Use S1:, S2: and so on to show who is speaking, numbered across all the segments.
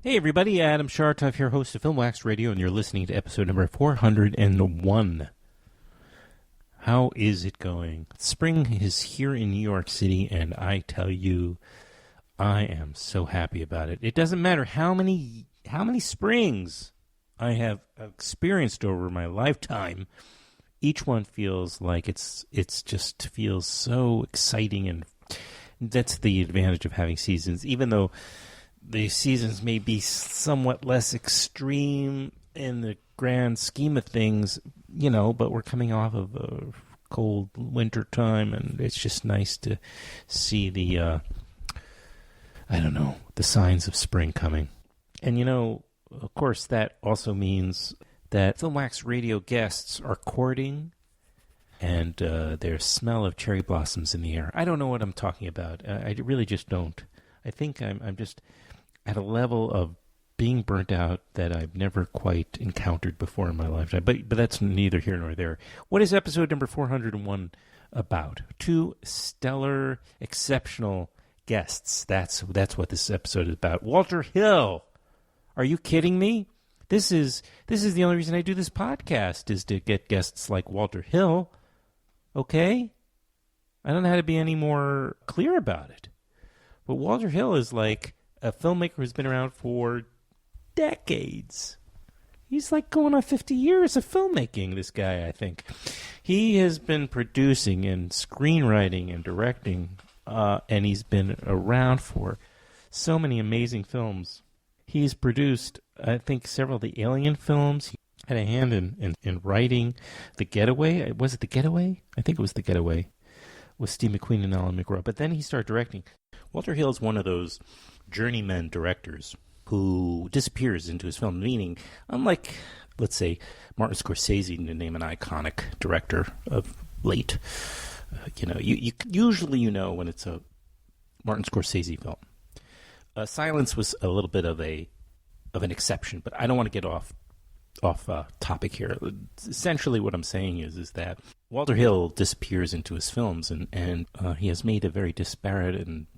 S1: Hey everybody, Adam Shartoff here, host of Filmwax Radio, and you're listening to episode number 401. How is it going? Spring is here in New York City, and I tell you, I am so happy about it. It doesn't matter how many springs I have experienced over my lifetime. Each one feels like it's just feels so exciting, and that's the advantage of having seasons, even though the seasons may be somewhat less extreme in the grand scheme of things, you know, but we're coming off of a cold winter time, and it's just nice to see the signs of spring coming. And, you know, of course, that also means that Filmwax Radio guests are courting, and there's smell of cherry blossoms in the air. I don't know what I'm talking about. I really just don't. I think I'm just at a level of being burnt out that I've never quite encountered before in my lifetime. But that's neither here nor there. What is episode number 401 about? Two stellar, exceptional guests. That's what this episode is about. Walter Hill. Are you kidding me? This is the only reason I do this podcast, is to get guests like Walter Hill. Okay? I don't know how to be any more clear about it. But Walter Hill is like a filmmaker who's been around for decades. He's like going on 50 years of filmmaking, this guy, I think. He has been producing and screenwriting and directing, and he's been around for so many amazing films. He's produced, I think, several of the Alien films. He had a hand in writing The Getaway. Was it The Getaway? I think it was The Getaway with Steve McQueen and Alan McGraw. But then he started directing. Walter Hill is one of those journeyman directors who disappears into his film, meaning, unlike, let's say, Martin Scorsese, to name an iconic director of late, you usually when it's a Martin Scorsese film. Silence was a little bit of an exception, but I don't want to get off topic here. Essentially, what I'm saying is that Walter Hill disappears into his films, and he has made a very disparate and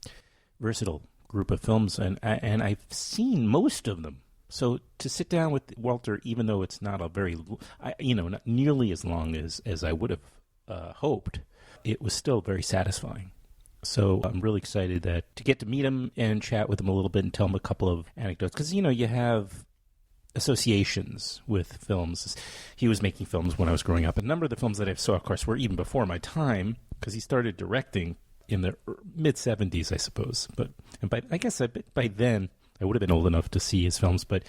S1: versatile group of films, and I've seen most of them. So to sit down with Walter, even though it's not not nearly as long as I would have hoped, it was still very satisfying. So I'm really excited to get to meet him and chat with him a little bit and tell him a couple of anecdotes, because you have associations with films. He was making films when I was growing up. A number of the films that I saw, of course, were even before my time, because he started directing in the mid-'70s, I suppose. By then, I would have been old enough to see his films, but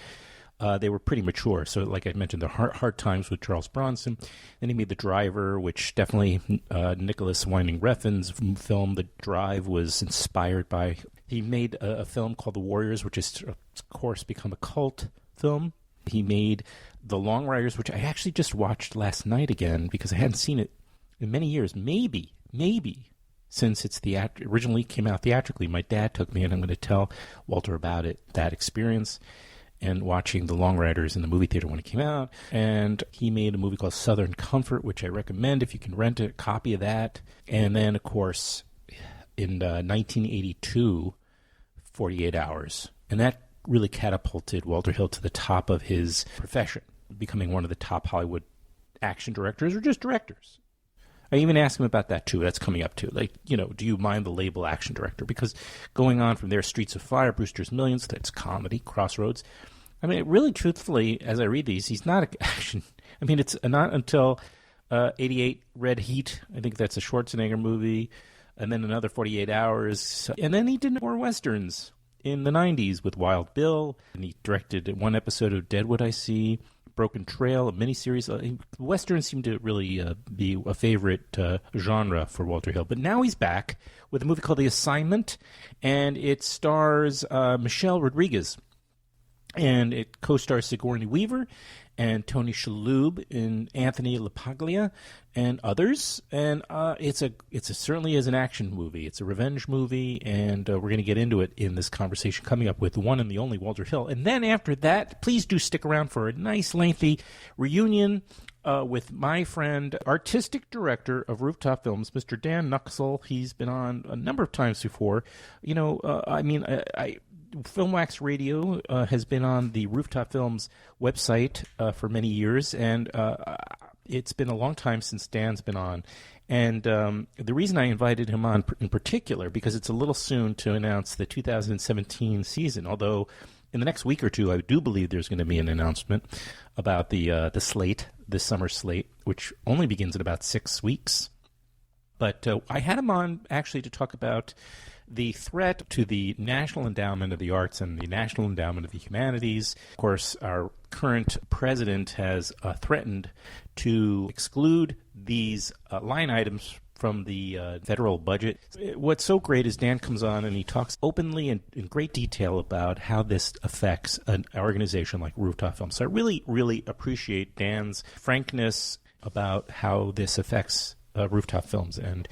S1: they were pretty mature. So, like I mentioned, the Hard Times with Charles Bronson. Then he made The Driver, which definitely Nicholas Winding Refn's film. The Drive was inspired by. He made a film called The Warriors, which has, of course, become a cult film. He made The Long Riders, which I actually just watched last night again because I hadn't seen it in many years. Maybe. Since it's originally came out theatrically, my dad took me, and I'm going to tell Walter about that experience, and watching The Long Riders in the movie theater when it came out. And he made a movie called Southern Comfort, which I recommend if you can rent a copy of that. And then, of course, in 1982, 48 Hours. And that really catapulted Walter Hill to the top of his profession, becoming one of the top Hollywood action directors, or just directors. I even asked him about that, too. That's coming up, too. Do you mind the label action director? Because going on from there, Streets of Fire, Brewster's Millions, that's comedy, Crossroads. I mean, really, truthfully, as I read these, he's not action. I mean, it's not until 88 Red Heat. I think that's a Schwarzenegger movie. And then another 48 Hours. And then he did more Westerns in the 90s with Wild Bill. And he directed one episode of Deadwood I See. Broken Trail, a miniseries. Westerns seem to really be a favorite genre for Walter Hill. But now he's back with a movie called The Assignment, and it stars Michelle Rodriguez. And it co-stars Sigourney Weaver and Tony Shalhoub and Anthony LaPaglia and others. And it's certainly is an action movie. It's a revenge movie, and we're going to get into it in this conversation coming up with the one and the only Walter Hill. And then after that, please do stick around for a nice lengthy reunion with my friend, artistic director of Rooftop Films, Mr. Dan Nuxoll. He's been on a number of times before. Filmwax Radio has been on the Rooftop Films website for many years, and it's been a long time since Dan's been on. And the reason I invited him on in particular, because it's a little soon to announce the 2017 season, although in the next week or two I do believe there's going to be an announcement about the slate, this summer slate, which only begins in about 6 weeks. But I had him on actually to talk about the threat to the National Endowment of the Arts and the National Endowment of the Humanities. Of course, our current president has threatened to exclude these line items from the federal budget. What's so great is Dan comes on and he talks openly and in great detail about how this affects an organization like Rooftop Films. So I really, really appreciate Dan's frankness about how this affects Rooftop Films and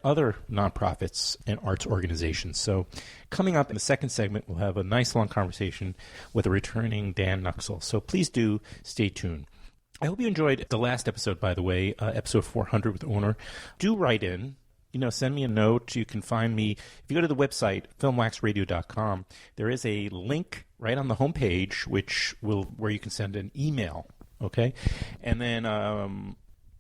S1: other nonprofits and arts organizations. So coming up in the second segment, we'll have a nice long conversation with a returning Dan Nuxoll. So please do stay tuned. I hope you enjoyed the last episode, by the way, episode 400 with Owner. Do write in. Send me a note. You can find me. If you go to the website, filmwaxradio.com, there is a link right on the homepage where you can send an email, okay? And then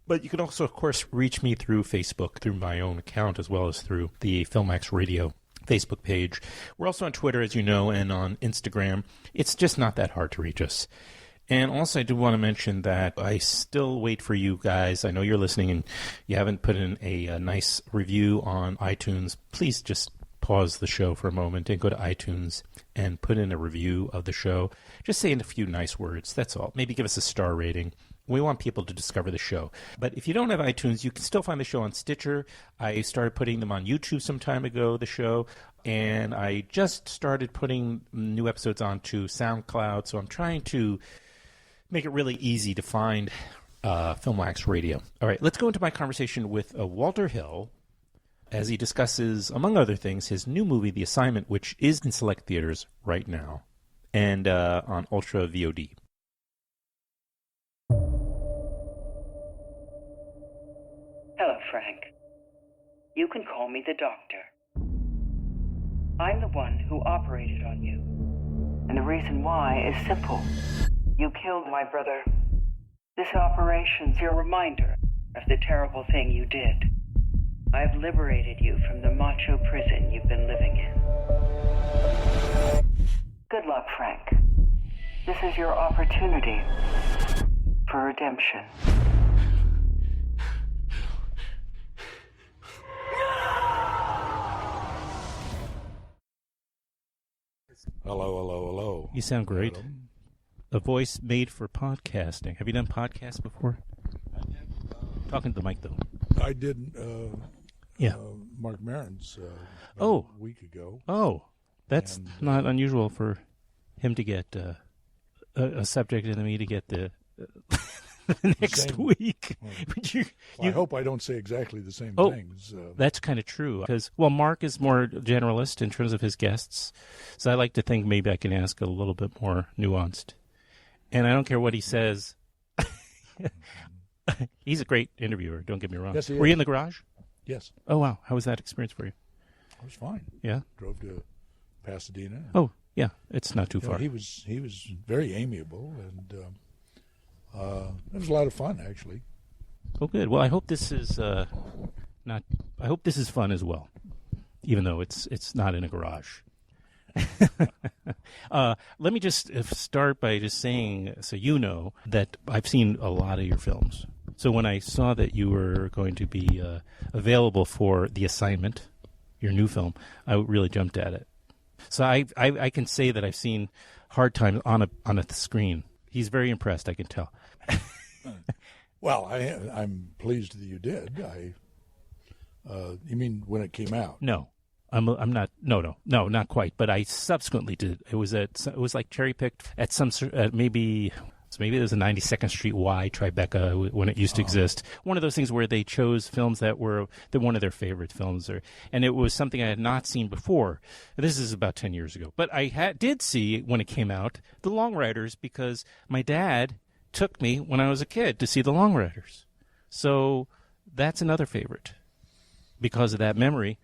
S1: but you can also, of course, reach me through Facebook, through my own account, as well as through the Filmwax Radio Facebook page. We're also on Twitter, as you know, and on Instagram. It's just not that hard to reach us. And also, I do want to mention that I still wait for you guys. I know you're listening and you haven't put in a nice review on iTunes. Please just pause the show for a moment and go to iTunes and put in a review of the show. Just say in a few nice words. That's all. Maybe give us a star rating. We want people to discover the show. But if you don't have iTunes, you can still find the show on Stitcher. I started putting them on YouTube some time ago, the show. And I just started putting new episodes onto SoundCloud. So I'm trying to make it really easy to find Filmwax Radio. All right, let's go into my conversation with Walter Hill as he discusses, among other things, his new movie, The Assignment, which is in select theaters right now and on Ultra VOD.
S2: Hello, Frank. You can call me the doctor. I'm the one who operated on you. And the reason why is simple. You killed my brother. This operation's your reminder of the terrible thing you did. I've liberated you from the macho prison you've been living in. Good luck, Frank. This is your opportunity for redemption.
S3: Hello, hello, hello.
S1: You sound great.
S3: Hello.
S1: A voice made for podcasting. Have you done podcasts before? Talking to the mic, though.
S3: I did Mark Maron's a week ago.
S1: Oh, that's not unusual for him to get a subject and me to get the next week.
S3: I hope I don't say exactly the same things.
S1: That's kind of true. Because, Mark is more generalist in terms of his guests. So I like to think maybe I can ask a little bit more nuanced. And I don't care what he says. He's a great interviewer, don't get me wrong.
S3: Yes, he is.
S1: Were you in the garage?
S3: Yes.
S1: Oh, wow. How was that experience for you?
S3: It was fine.
S1: Yeah?
S3: Drove to Pasadena.
S1: Oh, yeah. It's not too far.
S3: He was very amiable, and it was a lot of fun, actually.
S1: Oh, good. Well, I hope this is I hope this is fun as well, even though it's not in a garage. Let me just start by just saying, so you know, that I've seen a lot of your films. So when I saw that you were going to be available for The Assignment, your new film, I really jumped at it. So I can say that I've seen Hard Times on a screen. He's very impressed, I can tell.
S3: Well, I'm pleased that you did. You mean when it came out?
S1: No. I'm not. No, not quite. But I subsequently did. It was like cherry picked at some maybe it was a 92nd Street Y Tribeca when it used to exist. One of those things where they chose films that were one of their favorite films, and it was something I had not seen before. This is about 10 years ago, but I did see when it came out The Long Riders because my dad took me when I was a kid to see The Long Riders. So that's another favorite because of that memory.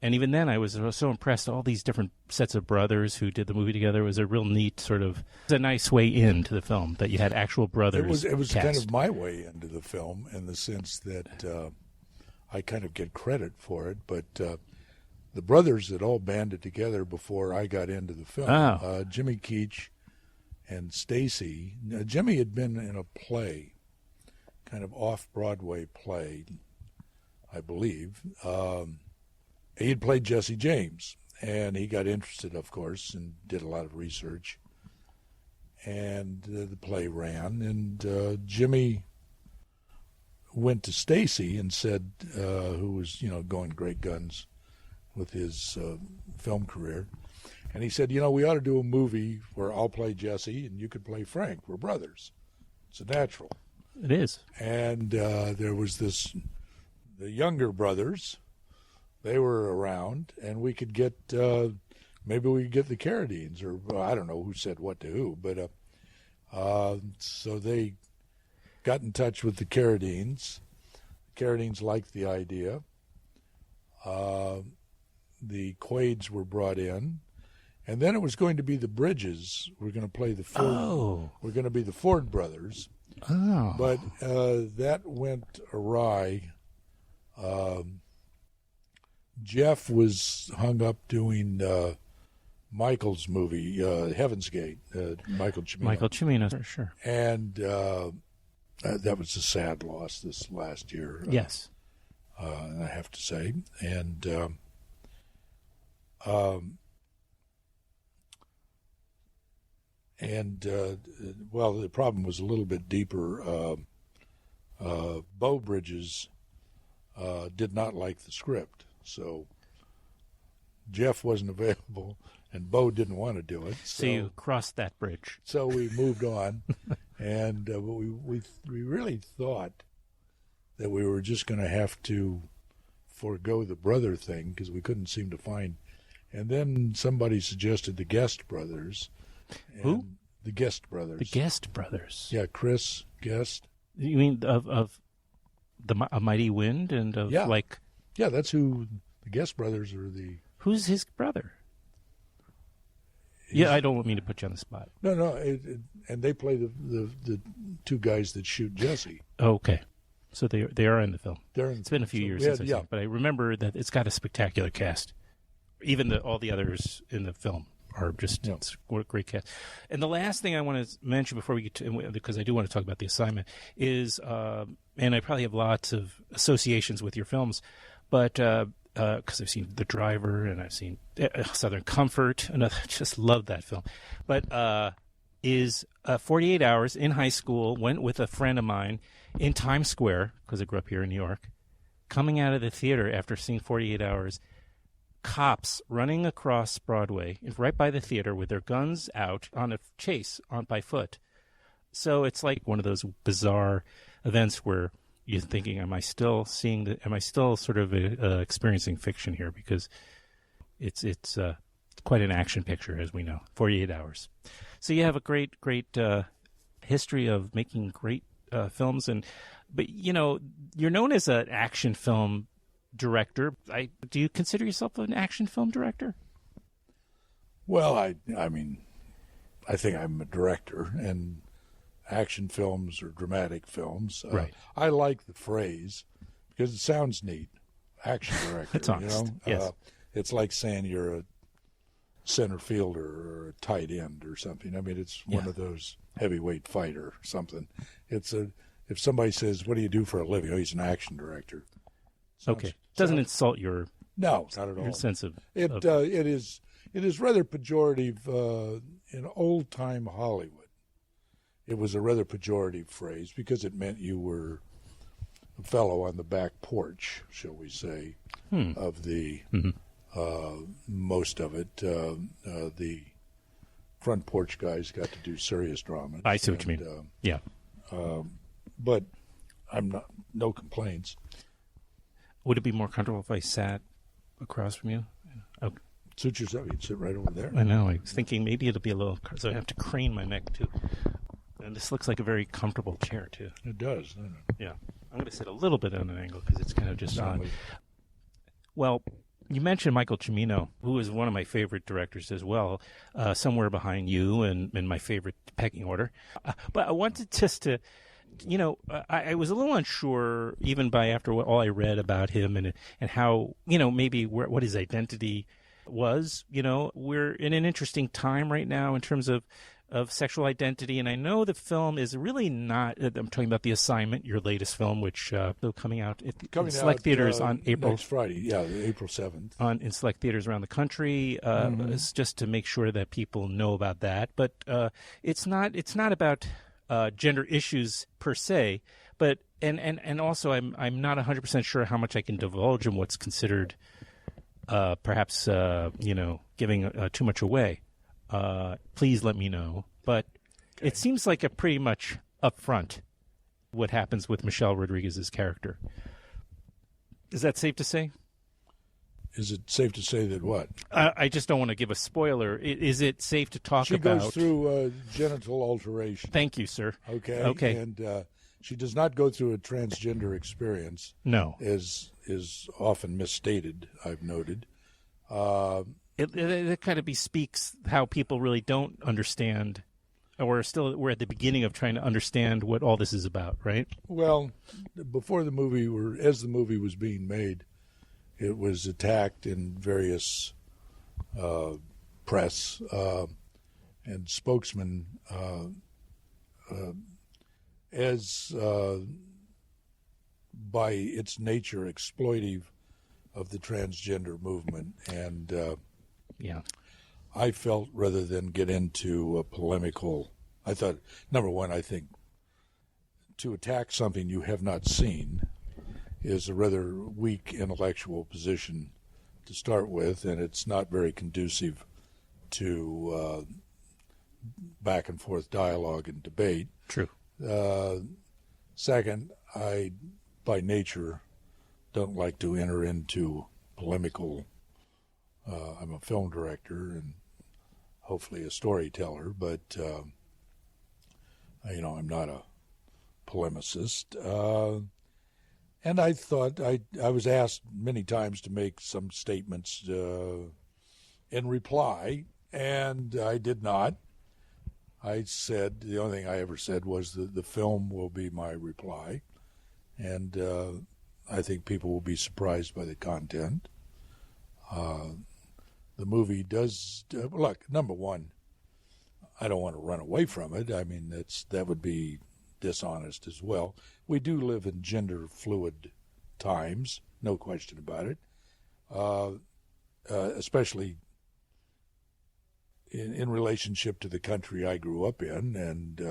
S1: And even then, I was so impressed. All these different sets of brothers who did the movie together. It was a real neat sort of, a nice way into the film that you had actual brothers.
S3: It was
S1: cast.
S3: kind of my way into the film in the sense that I kind of get credit for it, but the brothers had all banded together before I got into the film.
S1: Oh.
S3: Jimmy Keach and Stacy. Jimmy had been in a play, kind of off-Broadway play, I believe. He had played Jesse James, and he got interested, of course, and did a lot of research. And the play ran, and Jimmy went to Stacy and said, who was, going great guns with his film career, and he said, we ought to do a movie where I'll play Jesse and you could play Frank. We're brothers. It's a natural.
S1: It is.
S3: And there was the younger brothers. They were around, and we could get, maybe we could get the Carradines, or I don't know who said what to who, but so they got in touch with the Carradines. The Carradines liked the idea. The Quades were brought in, and then it was going to be the Bridges. We're going to play the Ford.
S1: Oh.
S3: We're going to be the Ford brothers.
S1: Oh.
S3: But that went awry. Jeff was hung up doing Michael's movie, Heaven's Gate, Michael Cimino.
S1: Michael Cimino, for sure.
S3: And that was a sad loss this last year.
S1: Yes.
S3: I have to say. And well, the problem was a little bit deeper. Bo Bridges did not like the script, so Jeff wasn't available, and Bo didn't want to do it.
S1: So you crossed that bridge.
S3: So we moved on, and we really thought that we were just going to have to forego the brother thing because we couldn't seem to find. And then somebody suggested the Guest brothers.
S1: Who?
S3: The Guest brothers.
S1: The Guest brothers.
S3: Yeah, Chris Guest.
S1: You mean of A Mighty Wind and of like?
S3: Yeah, that's who the Guest brothers are.
S1: Who's his brother? Yeah, I don't mean to put you on the spot.
S3: No, and they play the two guys that shoot Jesse.
S1: Oh, okay. So they are in the film.
S3: It's
S1: been a few years since I've seen it, but I remember that it's got a spectacular cast. Even all the others in the film are just it's a great cast. And the last thing I want to mention before we get to, because I do want to talk about the assignment, is, and I probably have lots of associations with your films, but because I've seen The Driver and I've seen Southern Comfort, and I just love that film. But is 48 Hours in high school, went with a friend of mine in Times Square, because I grew up here in New York, coming out of the theater after seeing 48 Hours, cops running across Broadway right by the theater with their guns out on a chase by foot. So it's like one of those bizarre events where you're thinking, am I still sort of experiencing fiction here? Because it's quite an action picture, as we know, 48 Hours. So you have a great history of making great films, but you're known as an action film director. Do you consider yourself an action film director?
S3: Well, I mean, I think I'm a director, and action films or dramatic films.
S1: Right.
S3: I like the phrase because it sounds neat. Action director.
S1: It's honest. Yes.
S3: It's like saying you're a center fielder or a tight end or something. I mean, it's one of those heavyweight fighter or something. If somebody says, "What do you do for a living?" Oh, he's an action director.
S1: Okay. Doesn't insult your
S3: not at all.
S1: Your sense of
S3: it. It is rather pejorative in old time Hollywood. It was a rather pejorative phrase because it meant you were a fellow on the back porch, shall we say, of the most of it. The front porch guys got to do serious dramas.
S1: I see what you mean. Yeah.
S3: But no complaints.
S1: Would it be more comfortable if I sat across from you? Okay.
S3: Suit yourself. You'd sit right over there.
S1: I know. I was thinking maybe it'll be a little, so I have to crane my neck too. And this looks like a very comfortable chair too.
S3: It does, doesn't it?
S1: Yeah. I'm going to sit a little bit on an angle because it's kind of just on. Well, You mentioned Michael Cimino, who is one of my favorite directors as well, somewhere behind you and in my favorite pecking order. But I wanted just to, I was a little unsure, even by after all I read about him and how, maybe what his identity was. We're in an interesting time right now in terms of sexual identity, and I know the film is really not. I'm talking about The Assignment, your latest film, which will coming out in select theaters on April
S3: next Friday, April 7th,
S1: in select theaters around the country. It's just to make sure that people know about that. But it's not about gender issues per se, but and also I'm not 100% sure how much I can divulge in what's considered perhaps giving too much away. Please let me know. But It seems like a pretty much upfront what happens with Michelle Rodriguez's character. Is that safe to say?
S3: Is it safe to say that what?
S1: I just don't want to give a spoiler. Is it safe to talk about?
S3: She goes through genital alteration.
S1: Thank you, sir.
S3: Okay. And she does not go through a transgender experience.
S1: No.
S3: As is often misstated, I've noted.
S1: It kind of bespeaks how people really don't understand, or we're at the beginning of trying to understand what all this is about, right?
S3: Well, before the movie, or as the movie was being made, it was attacked in various press and spokesmen as by its nature exploitive of the transgender movement. And I felt, rather than get into a polemical, I thought, number one, I think to attack something you have not seen is a rather weak intellectual position to start with, and it's not very conducive to back and forth dialogue and debate.
S1: True.
S3: Second, I, by nature, don't like to enter into polemical. I'm a film director and hopefully a storyteller, but I'm not a polemicist. And I thought I was asked many times to make some statements in reply, and I did not. I said, the only thing I ever said was that the film will be my reply, and I think people will be surprised by the content. The movie does, look, number one, I don't want to run away from it. I mean, that would be dishonest as well. We do live in gender fluid times, no question about it, especially in relationship to the country I grew up in, and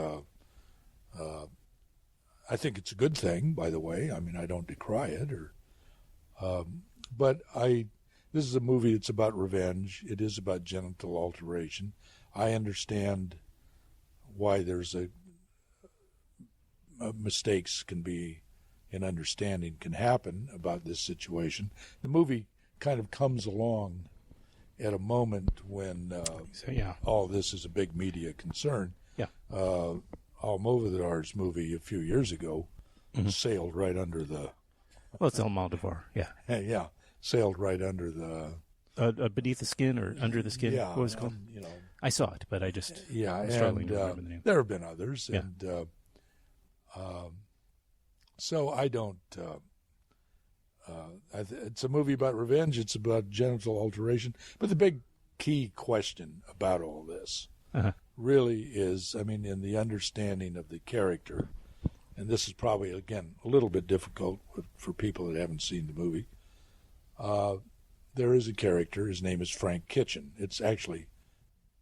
S3: I think it's a good thing, by the way. I mean, I don't decry it, but this is a movie that's about revenge. It is about genital alteration. I understand why there's mistakes can be in understanding can happen about this situation. The movie kind of comes along at a moment when all this is a big media concern.
S1: Yeah.
S3: Almodovar's movie a few years ago sailed right under the...
S1: Well, it's Almodovar, yeah.
S3: Yeah, sailed right under the...
S1: Beneath the Skin or Under the Skin?
S3: Yeah.
S1: What was it called? I saw it, but I just...
S3: Yeah,
S1: I'm struggling to remember the name.
S3: There have been others,
S1: yeah.
S3: And... so I don't. It's a movie about revenge. It's about genital alteration. But the big key question about all this really is, I mean, in the understanding of the character, and this is probably, again, a little bit difficult for people that haven't seen the movie. There is a character. His name is Frank Kitchen. It's actually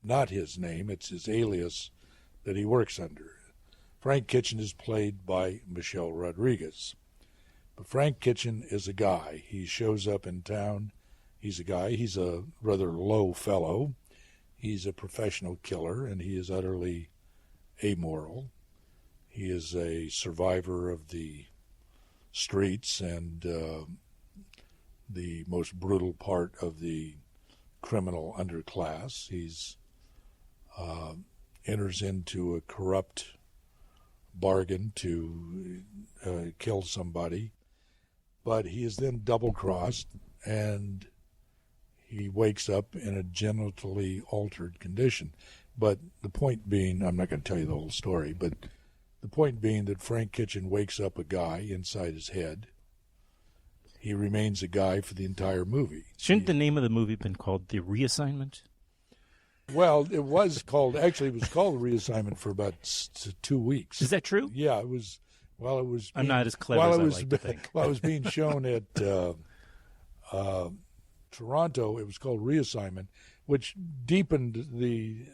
S3: not his name. It's his alias that he works under. Frank Kitchen is played by Michelle Rodriguez. But Frank Kitchen is a guy. He shows up in town. He's a guy. He's a rather low fellow. He's a professional killer, and he is utterly amoral. He is a survivor of the streets and the most brutal part of the criminal underclass. He's enters into a corrupt bargain to kill somebody, but he is then double-crossed and he wakes up in a genitally altered condition. But the point being, I'm not going to tell you the whole story, but the point being that Frank Kitchen wakes up a guy inside his head. He remains a guy for the entire movie.
S1: Shouldn't the name of the movie have been called The Reassignment?
S3: Well, it was called Reassignment for about 2 weeks.
S1: Is that true?
S3: Yeah, it was. Well, it was.
S1: I'm not as clever as I like to think.
S3: While it was being shown at Toronto, it was called Reassignment, which deepened the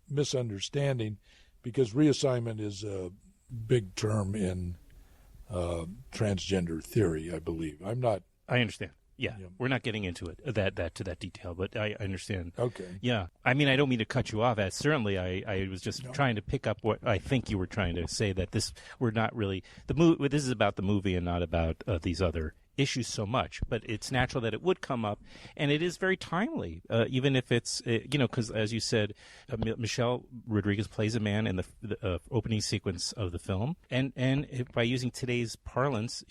S3: misunderstanding, because reassignment is a big term in transgender theory, I believe.
S1: I understand. Yeah, we're not getting into it to that detail, but I understand.
S3: Okay.
S1: Yeah, I mean, I don't mean to cut you off. Certainly, I was just trying to pick up what I think you were trying to say, that we're not really this is about the movie and not about these other issues so much. But it's natural that it would come up, and it is very timely, even if it's because as you said, Michelle Rodriguez plays a man in the opening sequence of the film, and by using today's parlance,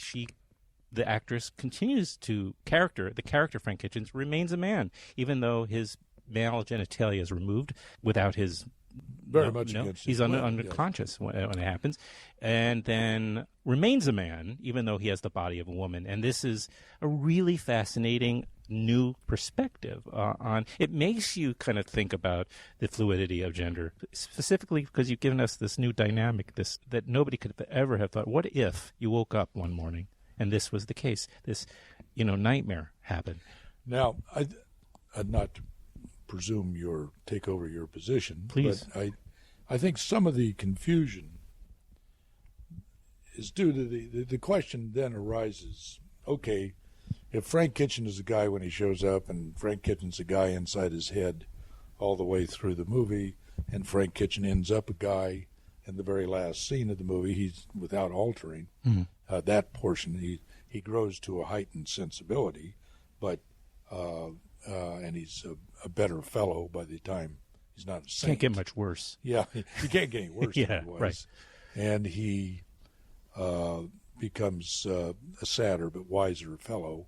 S1: the actress continues to the character Frank Kitchens remains a man, even though his male genitalia is removed without his
S3: against
S1: he's unconscious when it happens, and then remains a man even though he has the body of a woman. And this is a really fascinating new perspective on it. Makes you kind of think about the fluidity of gender, specifically because you've given us this new dynamic, that nobody could ever have thought. What if you woke up one morning and this was the case? This, nightmare happened.
S3: Now, I'd not to presume take over your position,
S1: please.
S3: But I think some of the confusion is due to the question then arises, okay, if Frank Kitchen is a guy when he shows up, and Frank Kitchen's a guy inside his head all the way through the movie, and Frank Kitchen ends up a guy in the very last scene of the movie, he's without altering that portion. He grows to a heightened sensibility, but and he's a better fellow by the time he's not a saint.
S1: Can't get much worse.
S3: Yeah, he can't get any worse than he was.
S1: Right.
S3: And he becomes a sadder but wiser fellow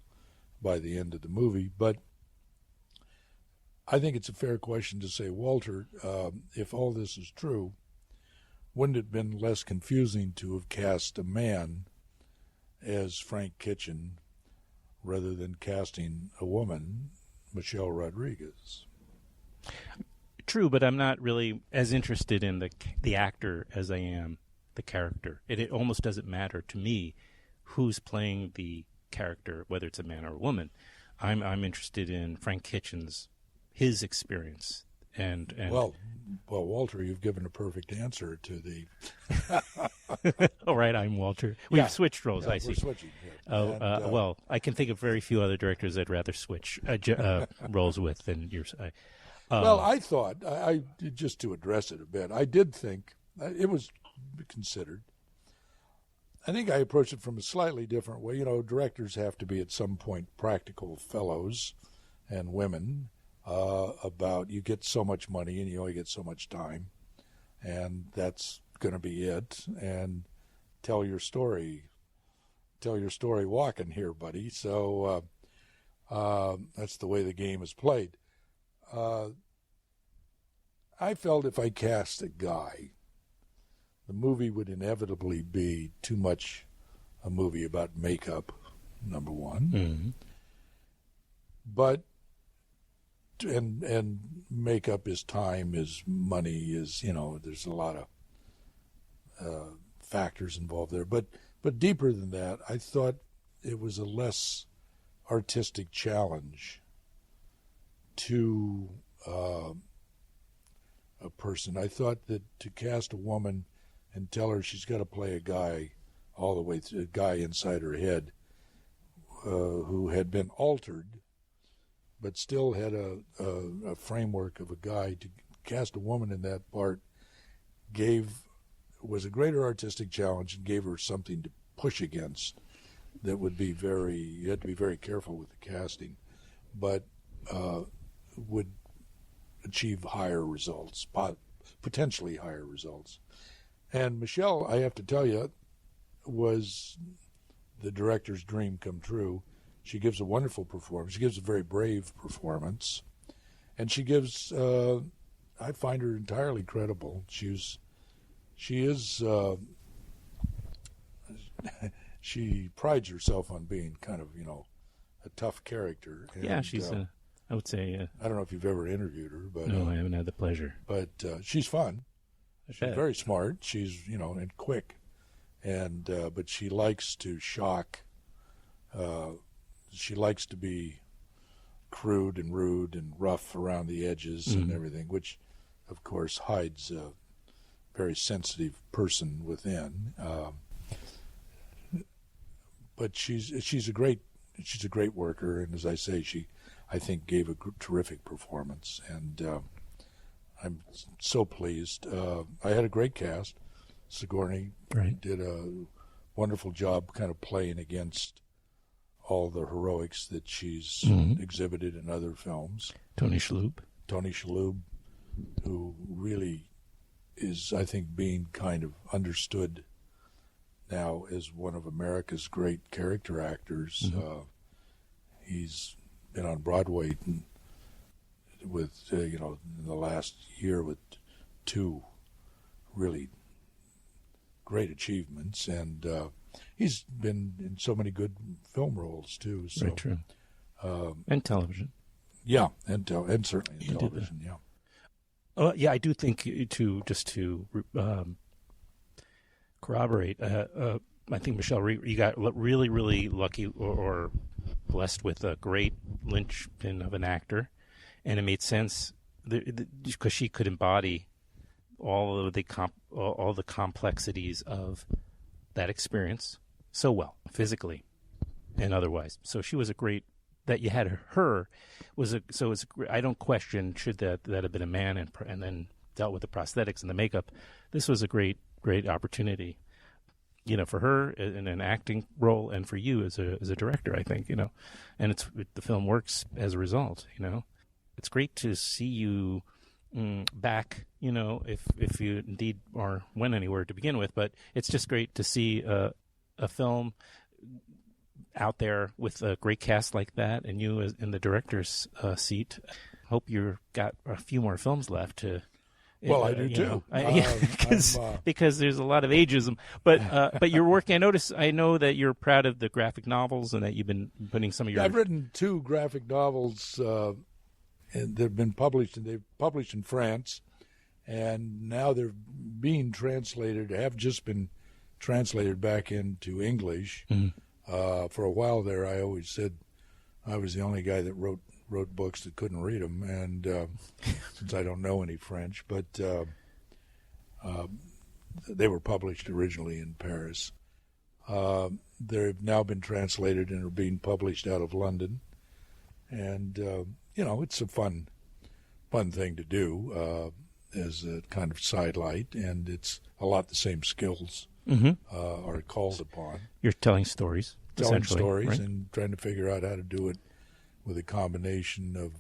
S3: by the end of the movie. But I think it's a fair question to say, Walter, if all this is true, wouldn't it have been less confusing to have cast a man as Frank Kitchen rather than casting a woman, Michelle Rodriguez?
S1: True, but I'm not really as interested in the actor as I am the character. It almost doesn't matter to me who's playing the character, whether it's a man or a woman. I'm interested in Frank Kitchen's his experience. And
S3: well, Walter, you've given a perfect answer to the.
S1: All right, I'm Walter. We've switched roles. I see.
S3: We're switching.
S1: Yeah. Well, I can think of very few other directors I'd rather switch roles with than yours.
S3: Well, I thought, I just to address it a bit, I did think it was considered. I think I approached it from a slightly different way. Directors have to be at some point practical fellows and women. About you get so much money and you only get so much time, and that's going to be it. And tell your story walking here, buddy. So that's the way the game is played. I felt if I cast a guy, the movie would inevitably be too much a movie about makeup, number one.
S1: Mm-hmm.
S3: But and makeup is time, is money, is there's a lot of factors involved there. But deeper than that, I thought it was a less artistic challenge to a person. I thought that to cast a woman and tell her she's got to play a guy all the way through, a guy inside her head who had been altered, but still had a framework of a guy, to cast a woman in that part was a greater artistic challenge and gave her something to push against that would be you had to be very careful with the casting, but would achieve higher results, potentially higher results. And Michelle, I have to tell you, was the director's dream come true. She gives a wonderful performance. She gives a very brave performance. And she gives, I find her entirely credible. She is, she prides herself on being kind of, a tough character. And,
S1: yeah, she's, I would say.
S3: I don't know if you've ever interviewed her, but
S1: no, I haven't had the pleasure.
S3: But she's fun. She's very smart. She's, and quick. And but she likes to shock. She likes to be crude and rude and rough around the edges and everything, which, of course, hides a very sensitive person within. But she's a great worker, and as I say, I think gave a terrific performance, and I'm so pleased. I had a great cast. Sigourney did a wonderful job kind of playing against all the heroics that she's exhibited in other films. Tony Shalhoub, who really is, I think, being kind of understood now as one of America's great character actors. He's been on Broadway with, in the last year with 2 really great achievements, and he's been in so many good film roles too. So,
S1: very true. And television.
S3: Yeah, and certainly in television. Yeah.
S1: Yeah, I do think to corroborate. I think, Michelle, you got really, really lucky or blessed with a great linchpin of an actor, and it made sense because she could embody all of the complexities of that experience so well, physically and otherwise. So she was a great. That you had her was a. So it's. I don't question should that have been a man and then dealt with the prosthetics and the makeup. This was a great opportunity. For her in an acting role, and for you as a director, I think, and the film works as a result. It's great to see you back. If you indeed went anywhere to begin with, but it's just great to see a film out there with a great cast like that, and you in the director's seat. Hope you've got a few more films left to.
S3: Well, I do too.
S1: Because there's a lot of ageism, but you're working. I know that you're proud of the graphic novels and that you've been putting some of your.
S3: I've written 2 graphic novels, and they've been published, and they've published in France, and now they're being translated. Have just been translated back into English. For a while there, I always said I was the only guy that wrote books that couldn't read them, and since I don't know any French, but they were published originally in Paris. They've now been translated and are being published out of London, and it's a fun thing to do as a kind of sidelight, and it's a lot the same skills are called upon.
S1: You're telling stories,
S3: right?
S1: And
S3: trying to figure out how to do it with a combination of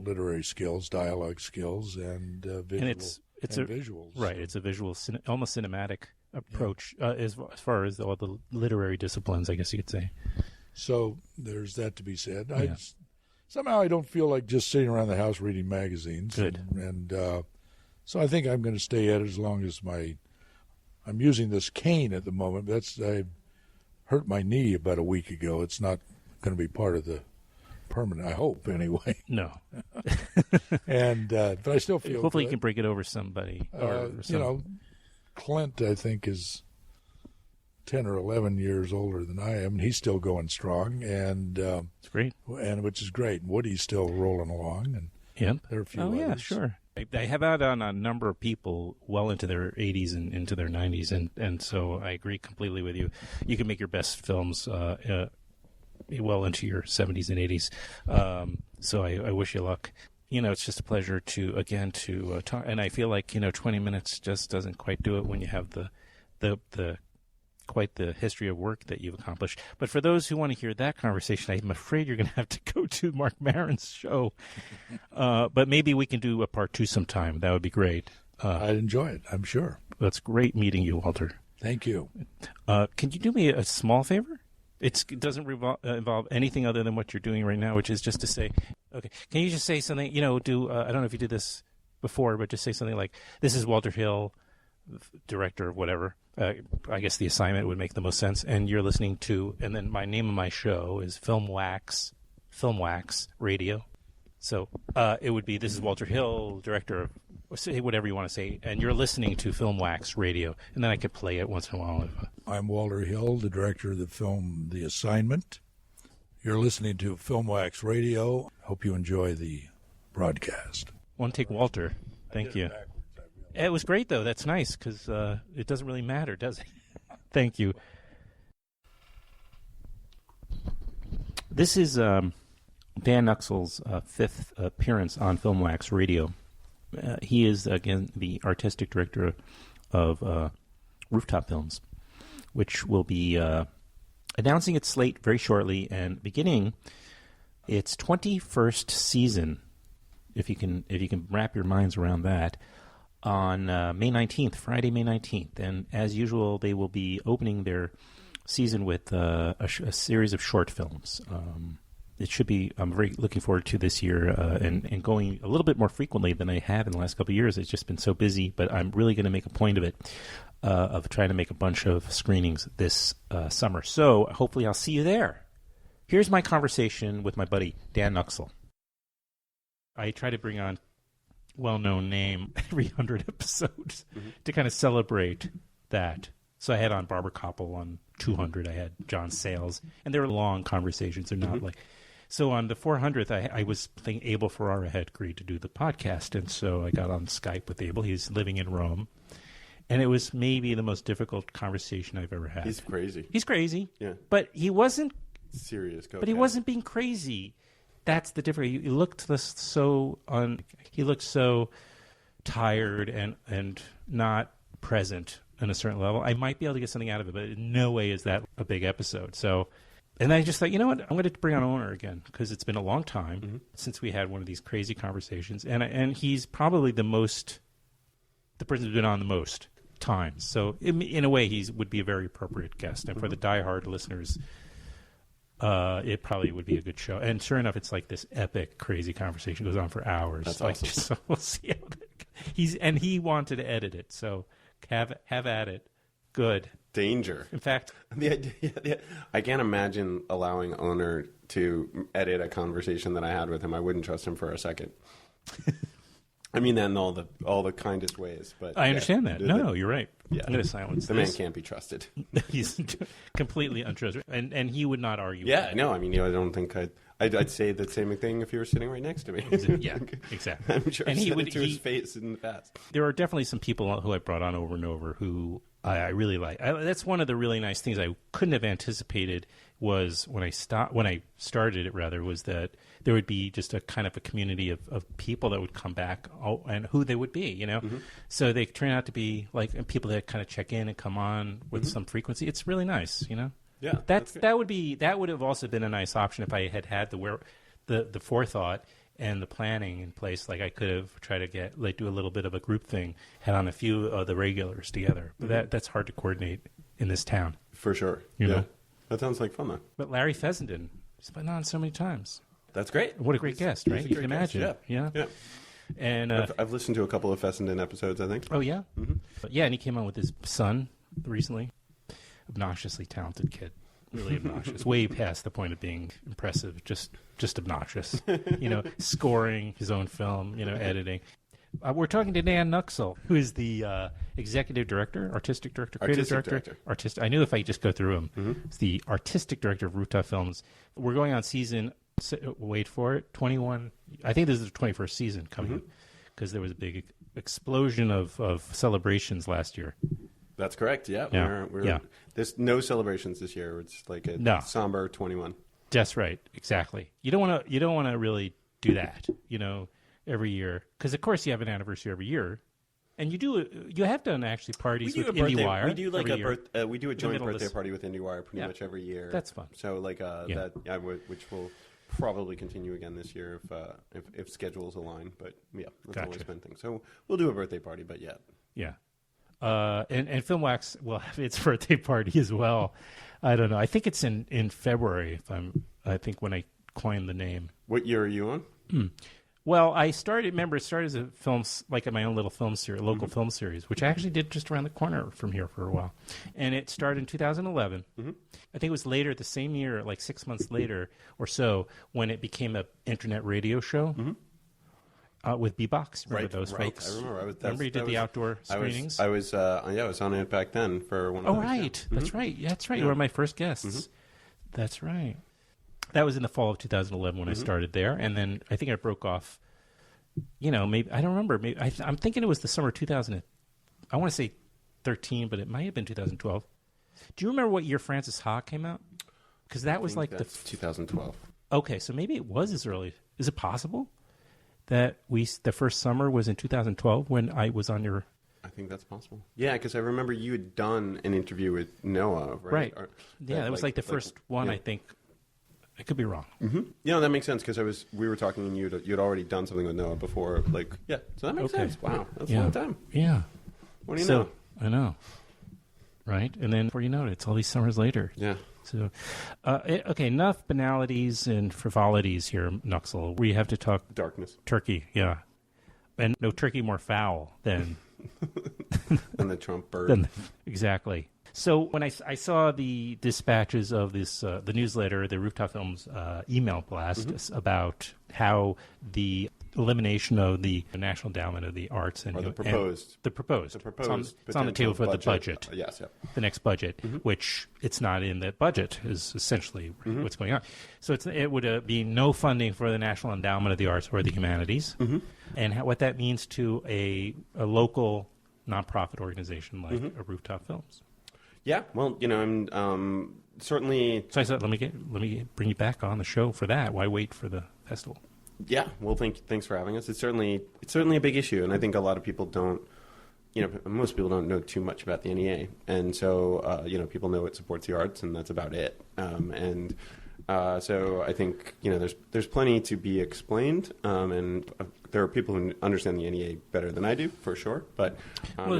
S3: literary skills, dialogue skills, and visuals.
S1: Right, it's a visual, almost cinematic approach as far as all the literary disciplines, I guess you could say.
S3: So there's that to be said. Somehow I don't feel like just sitting around the house reading magazines.
S1: Good.
S3: And so I think I'm going to stay at it as long as I'm using this cane at the moment. I hurt my knee about a week ago. It's not going to be part of the permanent, I hope, anyway.
S1: No.
S3: And but I still feel
S1: hopefully
S3: good.
S1: You can break it over somebody.
S3: Clint, I think, is 10 or 11 years older than I am, and he's still going strong, and
S1: it's great.
S3: And which is great. Woody's still rolling along, and there are a few others.
S1: Yeah, sure. I have out on a number of people well into their 80s and into their 90s, and so I agree completely with you. You can make your best films well into your 70s and 80s. So I wish you luck. It's just a pleasure to talk. And I feel like 20 minutes just doesn't quite do it when you have the quite the history of work that you've accomplished. But for those who want to hear that conversation, I'm afraid you're going to have to go to Mark Maron's show. But maybe we can do a part 2 sometime. That would be great.
S3: I'd enjoy it, I'm sure.
S1: That's great meeting you, Walter.
S3: Thank you.
S1: Can you do me a small favor? It doesn't involve anything other than what you're doing right now, which is just to say, okay, can you just say something, I don't know if you did this before, but just say something like, this is Walter Hill, director of whatever. I guess the assignment would make the most sense. And you're listening to, and then my name of my show is Filmwax Radio. So it would be, this is Walter Hill, director of, say whatever you want to say, and you're listening to Filmwax Radio. And then I could play it once in a while.
S3: I'm Walter Hill, the director of the film The Assignment. You're listening to Filmwax Radio. Hope you enjoy the broadcast.
S1: One take, Walter. Thank you. It was great, though. That's nice, because it doesn't really matter, does it? Thank you. This is Dan Nuxoll's fifth appearance on Filmwax Radio. He is, again, the artistic director of Rooftop Films, which will be announcing its slate very shortly and beginning its 21st season, if you can wrap your minds around that, on May 19th, Friday, May 19th. And as usual, they will be opening their season with a series of short films. It should be, I'm very looking forward to this year and going a little bit more frequently than I have in the last couple of years. It's just been so busy, but I'm really going to make a point of it, of trying to make a bunch of screenings this summer. So hopefully I'll see you there. Here's my conversation with my buddy, Dan Nuxoll. I try to bring on well-known name every 100 episodes to kind of celebrate that. So I had on Barbara Koppel on 200. I had John Sayles, and they were long conversations. They're not like... So on the 400th, I was thinking Abel Ferrara had agreed to do the podcast, and so I got on Skype with Abel. He's living in Rome, and it was maybe the most difficult conversation I've ever had.
S4: He's crazy.
S1: He's crazy.
S4: Yeah.
S1: But he wasn't...
S4: Serious.
S1: But he wasn't being crazy. That's the difference. He looked he looked so tired and not present on a certain level. I might be able to get something out of it, but in no way is that a big episode. So, and I just thought, you know what? I'm going to bring on Owner again because it's been a long time since we had one of these crazy conversations, and he's probably the person who's been on the most times. So, in a way, he would be a very appropriate guest, and for the diehard listeners. It probably would be a good show. And sure enough, it's like this epic, crazy conversation. It goes on for hours.
S4: That's
S1: like,
S4: awesome.
S1: So we'll see how he wanted to edit it. So have at it. Good.
S4: Danger.
S1: In fact,
S4: I can't imagine allowing Owner to edit a conversation that I had with him. I wouldn't trust him for a second. I mean that in all the kindest ways. But
S1: I understand that. No, you're right.
S4: Yeah.
S1: I'm going to silence
S4: the
S1: this.
S4: man can't be trusted.
S1: He's completely untrustworthy, and he would not argue.
S4: Yeah, no. I mean, I don't think I'd say the same thing if he were sitting right next to me.
S1: Yeah, exactly.
S4: I'm sure.
S1: And
S4: he would to his face in the past.
S1: There are definitely some people who I brought on over and over who I really like. That's one of the really nice things I couldn't have anticipated was when I started it rather was that there would be just a kind of a community of people that would come back and who they would be, So they turn out to be like people that kind of check in and come on with some frequency. It's really nice,
S4: Yeah,
S1: that would have also been a nice option if I had the forethought and the planning in place. Like I could have tried to do a little bit of a group thing, had on a few of the regulars together. But that's hard to coordinate in this town.
S4: For sure.
S1: You know?
S4: That sounds like fun, though.
S1: But Larry Fessenden, he's been on so many times.
S4: That's great.
S1: What a great guest, right? You can imagine.
S4: Guest. Yeah.
S1: And
S4: I've listened to a couple of Fessenden episodes, I think.
S1: Oh, yeah? Yeah, and he came on with his son recently. Obnoxiously talented kid. Really obnoxious. Way past the point of being impressive. Just obnoxious. Scoring his own film, editing. We're talking to Dan Nuxoll, who is the executive director, artistic director, creative director. I knew if I just go through him. It's the artistic director of Rooftop Films. We're going on season, wait for it, 21. I think this is the 21st season coming because there was a big explosion of celebrations last year.
S4: That's correct, yeah.
S1: Yeah.
S4: There's no celebrations this year. It's like a somber 21.
S1: That's right, exactly. You don't want to really do that, every year, because of course you have an anniversary every year, and you have done actually parties with IndieWire.
S4: We do we do a joint birthday party with IndieWire pretty much every year.
S1: That's fun.
S4: So which will probably continue again this year if schedules align. But yeah, that's always been things. So we'll do a birthday party, but yeah.
S1: And Filmwax will have its birthday party as well. I don't know. I think it's in February. I think when I coined the name.
S4: What year are you on?
S1: Well, it started as a film, like my own little film series, local film series, which I actually did just around the corner from here for a while. And it started in 2011. I think it was later, the same year, like 6 months later or so, when it became an internet radio show with B-Box. Remember those folks?
S4: I remember.
S1: Remember you did the outdoor screenings?
S4: I was on it back then for one of those.
S1: Oh, right.
S4: Yeah.
S1: That's right. Yeah, that's right. You were my first guests. That's right. That was in the fall of 2011 when I started there, and then I think I broke off. Maybe I don't remember. Maybe I'm thinking it was the summer of 2000. I want to say 13, but it might have been 2012. Do you remember what year Frances Ha came out? Because that was like
S4: 2012.
S1: Okay, so maybe it was as early. Is it possible that the first summer was in 2012 when I was on your?
S4: I think that's possible. Yeah, because I remember you had done an interview with Noah, right?
S1: Right. That was like the first one, I think. I could be wrong.
S4: That makes sense because we were talking and you'd already done something with Noah before. So that makes sense. Wow, that's a long time.
S1: Yeah.
S4: What do you know?
S1: I know. Right? And then before you know it, it's all these summers later.
S4: Yeah.
S1: So, okay, enough banalities and frivolities here, Nuxoll. We have to talk
S4: Darkness.
S1: Turkey, yeah. And no turkey more foul than...
S4: than the Trump bird.
S1: Exactly. So when I saw the dispatches of this, the newsletter, the Rooftop Films email blast about how the elimination of the National Endowment of the Arts and
S4: the proposed.
S1: It's on the table for the budget.
S4: Yes, yeah.
S1: The next budget, which it's not in the budget, is essentially what's going on. So it would be no funding for the National Endowment of the Arts or the Humanities, and what that means to a local nonprofit organization like a Rooftop Films.
S4: Yeah, well, I'm certainly.
S1: So I said, let me bring you back on the show for that. Why wait for the festival?
S4: Yeah, well, thanks for having us. It's certainly a big issue, and I think a lot of people don't. Most people don't know too much about the NEA, and so people know it supports the arts, and that's about it. So I think there's plenty to be explained, and there are people who understand the NEA better than I do, for sure. But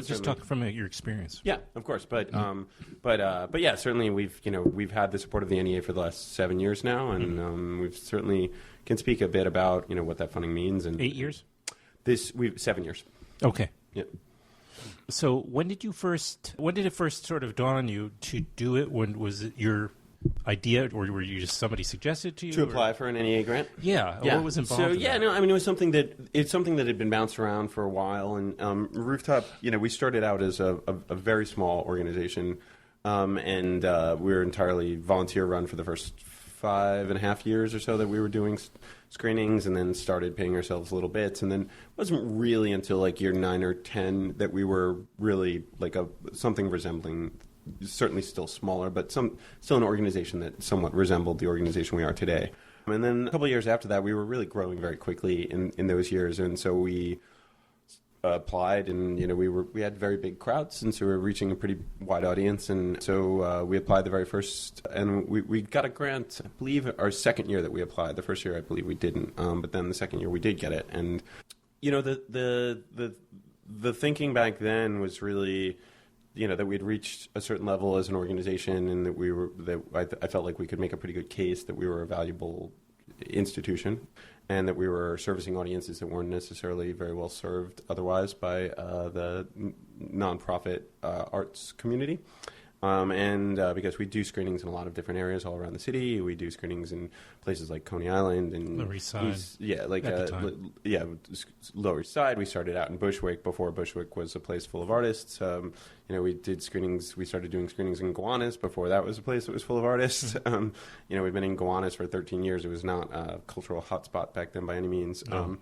S1: just talk from your experience.
S4: Yeah, of course. But yeah, certainly we've had the support of the NEA for the last 7 years now, and we've certainly can speak a bit about what that funding means. And
S1: 8 years.
S4: 7 years.
S1: Okay.
S4: Yeah.
S1: So when did it first sort of dawn on you to do it? When was it your idea, or were you just somebody suggested to you
S4: to apply for an NEA grant?
S1: Yeah. What was involved?
S3: So
S4: it was something that had been bounced around for a while, and Rooftop. We started out as a very small organization, and we were entirely volunteer run for the first 5.5 years or so that we were doing screenings, and then started paying ourselves little bits, and then it wasn't really until like year 9 or 10 that we were really like something resembling. Certainly still smaller, but still an organization that somewhat resembled the organization we are today. And then a couple of years after that, we were really growing very quickly in those years, and so we applied, and we had very big crowds, and so we were reaching a pretty wide audience, and so we applied the very first, and we got a grant. I believe our second year that we applied. The first year, I believe we didn't, but then the second year we did get it, and the thinking back then was really. That we'd reached a certain level as an organization, and that I felt like we could make a pretty good case that we were a valuable institution, and that we were servicing audiences that weren't necessarily very well served otherwise by the nonprofit arts community. Because we do screenings in a lot of different areas all around the city. We do screenings in places like Coney Island and
S1: Lower East Side.
S4: Lower East Side. We started out in Bushwick before Bushwick was a place full of artists. We did screenings. We started doing screenings in Gowanus before that was a place that was full of artists. We've been in Gowanus for 13 years. It was not a cultural hotspot back then by any means. No.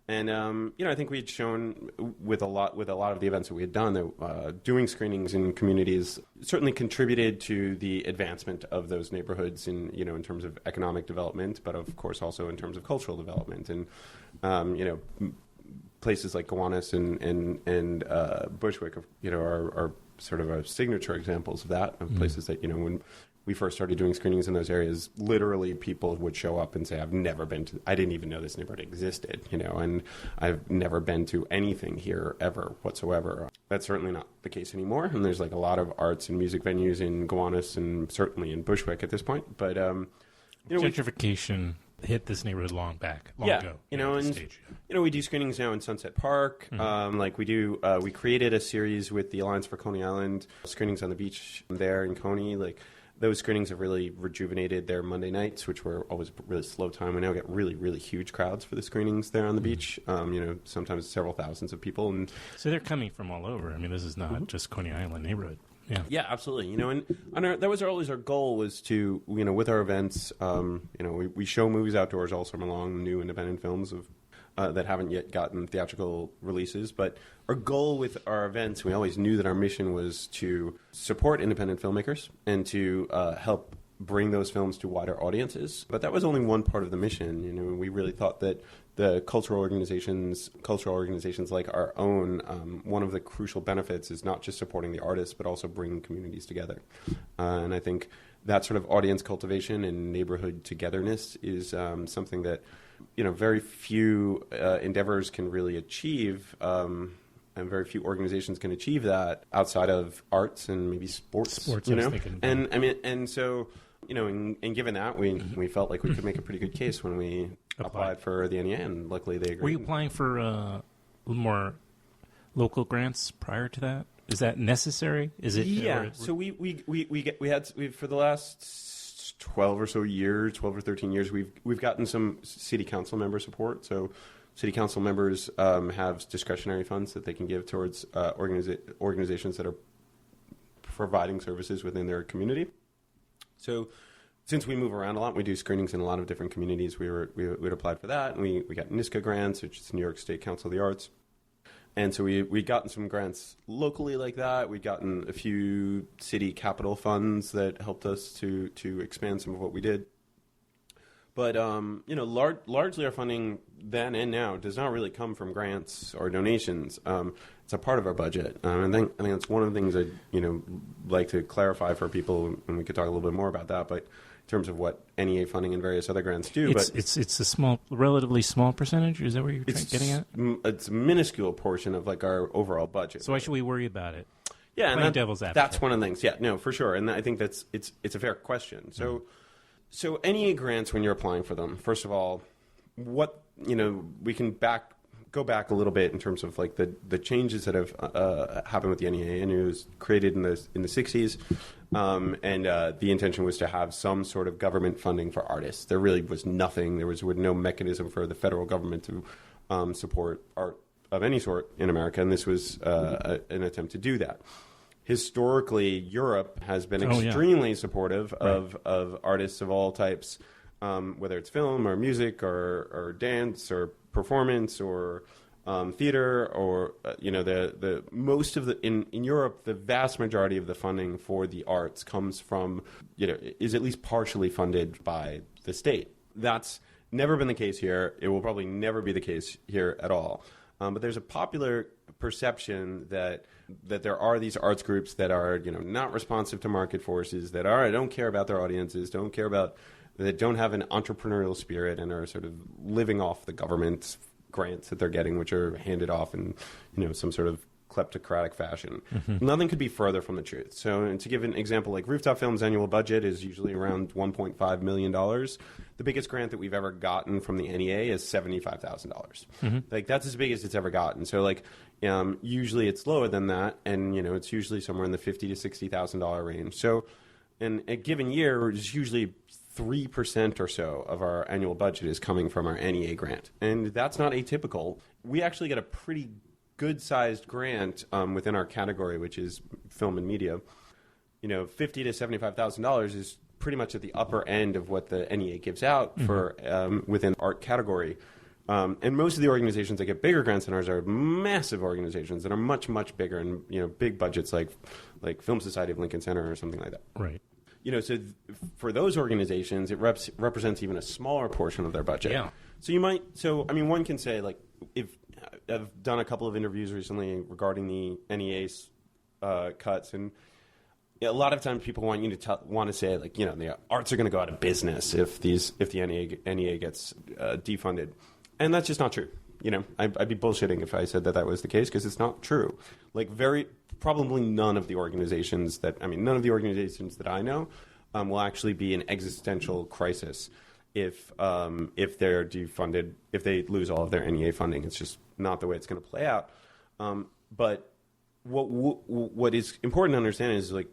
S4: I think we had shown with a lot of the events that we had done that doing screenings in communities certainly contributed to the advancement of those neighborhoods in terms of economic development, but of course also in terms of cultural development. And places like Gowanus and Bushwick, are sort of our signature examples of that. Of places that when we first started doing screenings in those areas, literally people would show up and say, I didn't even know this neighborhood existed, and I've never been to anything here ever whatsoever. That's certainly not the case anymore. And there's like a lot of arts and music venues in Gowanus and certainly in Bushwick at this point. But,
S1: gentrification hit this neighborhood long ago.
S4: We do screenings now in Sunset Park. We created a series with the Alliance for Coney Island, screenings on the beach there in Coney. Like, those screenings have really rejuvenated their Monday nights, which were always really slow time. We now get really, really huge crowds for the screenings there on the beach. Sometimes several thousands of people. And
S1: so they're coming from all over. I mean, this is not just Coney Island neighborhood.
S4: Yeah, absolutely. That was always our goal, was to, with our events, we show movies outdoors all summer long, new independent films that haven't yet gotten theatrical releases. But our goal with our events, we always knew that our mission was to support independent filmmakers and to help bring those films to wider audiences. But that was only one part of the mission. We really thought that the cultural organizations like our own, one of the crucial benefits is not just supporting the artists, but also bringing communities together. And I think that sort of audience cultivation and neighborhood togetherness is something that, very few endeavors can really achieve, and very few organizations can achieve that outside of arts and maybe sports. And so, and given that, we felt like we could make a pretty good case when we applied for the NEA, and luckily they agreed.
S1: Were you applying for more local grants prior to that? Is that necessary? Is it?
S4: Yeah. So we for the last 12 or 13 years, we've gotten some city council member support. So city council members have discretionary funds that they can give towards organizations that are providing services within their community. So since we move around a lot, we do screenings in a lot of different communities. We'd applied for that, and we got NISCA grants, which is New York State Council of the Arts. And so we'd gotten some grants locally like that. We'd gotten a few city capital funds that helped us to expand some of what we did. But, largely our funding then and now does not really come from grants or donations. It's a part of our budget. I think that's one of the things I'd, like to clarify for people, and we could talk a little bit more about that, but in terms of what NEA funding and various other grants do.
S1: It's a relatively small percentage? Is that what you're getting at?
S4: It's a minuscule portion of, our overall budget.
S1: So why should we worry about it?
S4: Yeah, and
S1: devil's advocate.
S4: That's one of the things. Yeah, no, for sure. And I think it's a fair question. So NEA grants, when you're applying for them, first of all, we can go back a little bit in terms of the changes that have happened with the NEA. And it was created in the 60s, and the intention was to have some sort of government funding for artists. There really was nothing. There was no mechanism for the federal government to support art of any sort in America, and this was an attempt to do that. Historically, Europe has been extremely supportive of artists of all types, whether it's film or music or dance or performance or theater or the most of in Europe, the vast majority of the funding for the arts comes from is at least partially funded by the state. That's never been the case here. It will probably never be the case here at all. But there's a popular perception that there are these arts groups that are not responsive to market forces, that don't care about their audiences, that don't have an entrepreneurial spirit, and are sort of living off the government grants that they're getting, which are handed off in some sort of kleptocratic fashion. Mm-hmm. Nothing could be further from the truth. So to give an example, Rooftop Films' annual budget is usually around $1.5 million. The biggest grant that we've ever gotten from the NEA is $75,000. Mm-hmm. That's as big as it's ever gotten. So usually it's lower than that, and it's usually somewhere in the $50,000 to $60,000 range. So in a given year, it's usually 3% or so of our annual budget is coming from our NEA grant, and that's not atypical. We actually get a pretty good-sized grant within our category, which is film and media. $50,000 to $75,000 is pretty much at the upper end of what the NEA gives out for within art category. And most of the organizations that get bigger grants than ours are massive organizations that are much, much bigger and big budgets like Film Society of Lincoln Center or something like that.
S1: Right.
S4: So for those organizations, it represents even a smaller portion of their budget.
S1: Yeah.
S4: So one can say if I've done a couple of interviews recently regarding the NEA's cuts, and a lot of times people want you to want to say, like, the arts are going to go out of business if the NEA gets defunded, and that's just not true. I'd be bullshitting if I said that was the case, because it's not true. Like, probably none of the organizations that I know will actually be in existential crisis if they're defunded, if they lose all of their NEA funding. It's just not the way it's going to play out. But what is important to understand is, like,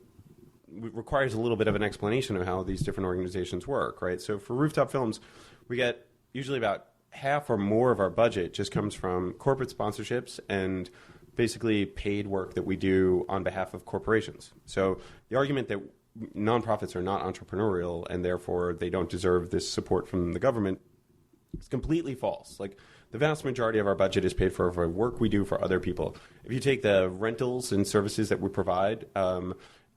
S4: it requires a little bit of an explanation of how these different organizations work, right? So for Rooftop Films, we get usually about half or more of our budget just comes from corporate sponsorships and basically paid work that we do on behalf of corporations. So the argument that nonprofits are not entrepreneurial and therefore they don't deserve this support from the government is completely false. Like, the vast majority of our budget is paid for work we do for other people. If you take the rentals and services that we provide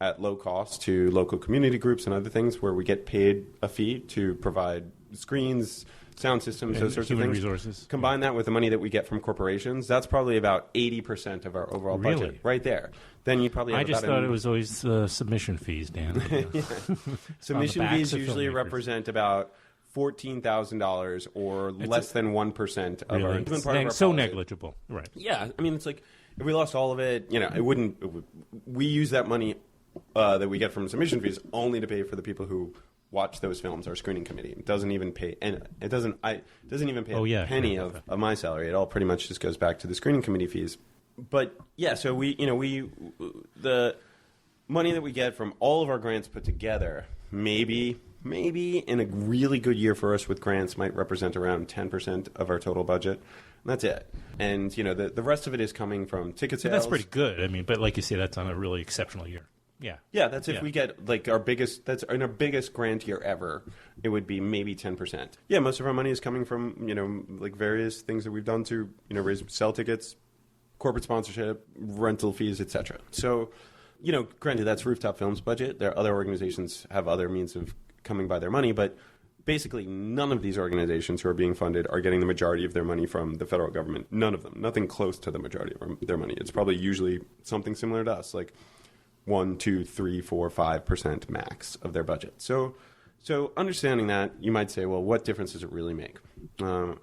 S4: at low cost to local community groups and other things where we get paid a fee to provide screens, sound systems, those sorts of things.
S1: Resources.
S4: Combine that with the money that we get from corporations, that's probably about 80% of our overall budget right there. Then you probably have
S1: I just thought it was always submission fees, Dan.
S4: Submission fees usually represent about $14,000 or less than 1% of our even part of our
S1: so
S4: policy.
S1: Negligible, right?
S4: Yeah, I mean, it's like if we lost all of it, it wouldn't. We use that money that we get from submission fees only to pay for the people who watch those films. Our screening committee doesn't even pay, and it doesn't even pay a penny of my salary. It all pretty much just goes back to the screening committee fees. But yeah, so the money that we get from all of our grants put together, maybe in a really good year for us with grants, might represent around 10% of our total budget. And that's it. And the rest of it is coming from ticket sales.
S1: That's pretty good. I mean, but like you say, that's on a really exceptional year. Yeah.
S4: Yeah, that's if we get like our biggest grant year ever, it would be maybe 10%. Yeah, most of our money is coming from, like various things that we've done to, sell tickets, corporate sponsorship, rental fees, etc. So, granted, that's Rooftop Films' budget. There are other organizations have other means of coming by their money, but basically none of these organizations who are being funded are getting the majority of their money from the federal government. None of them. Nothing close to the majority of their money. It's probably usually something similar to us, like 1, 2, 3, 4, 5% max of their budget. So understanding that, you might say, well, what difference does it really make? I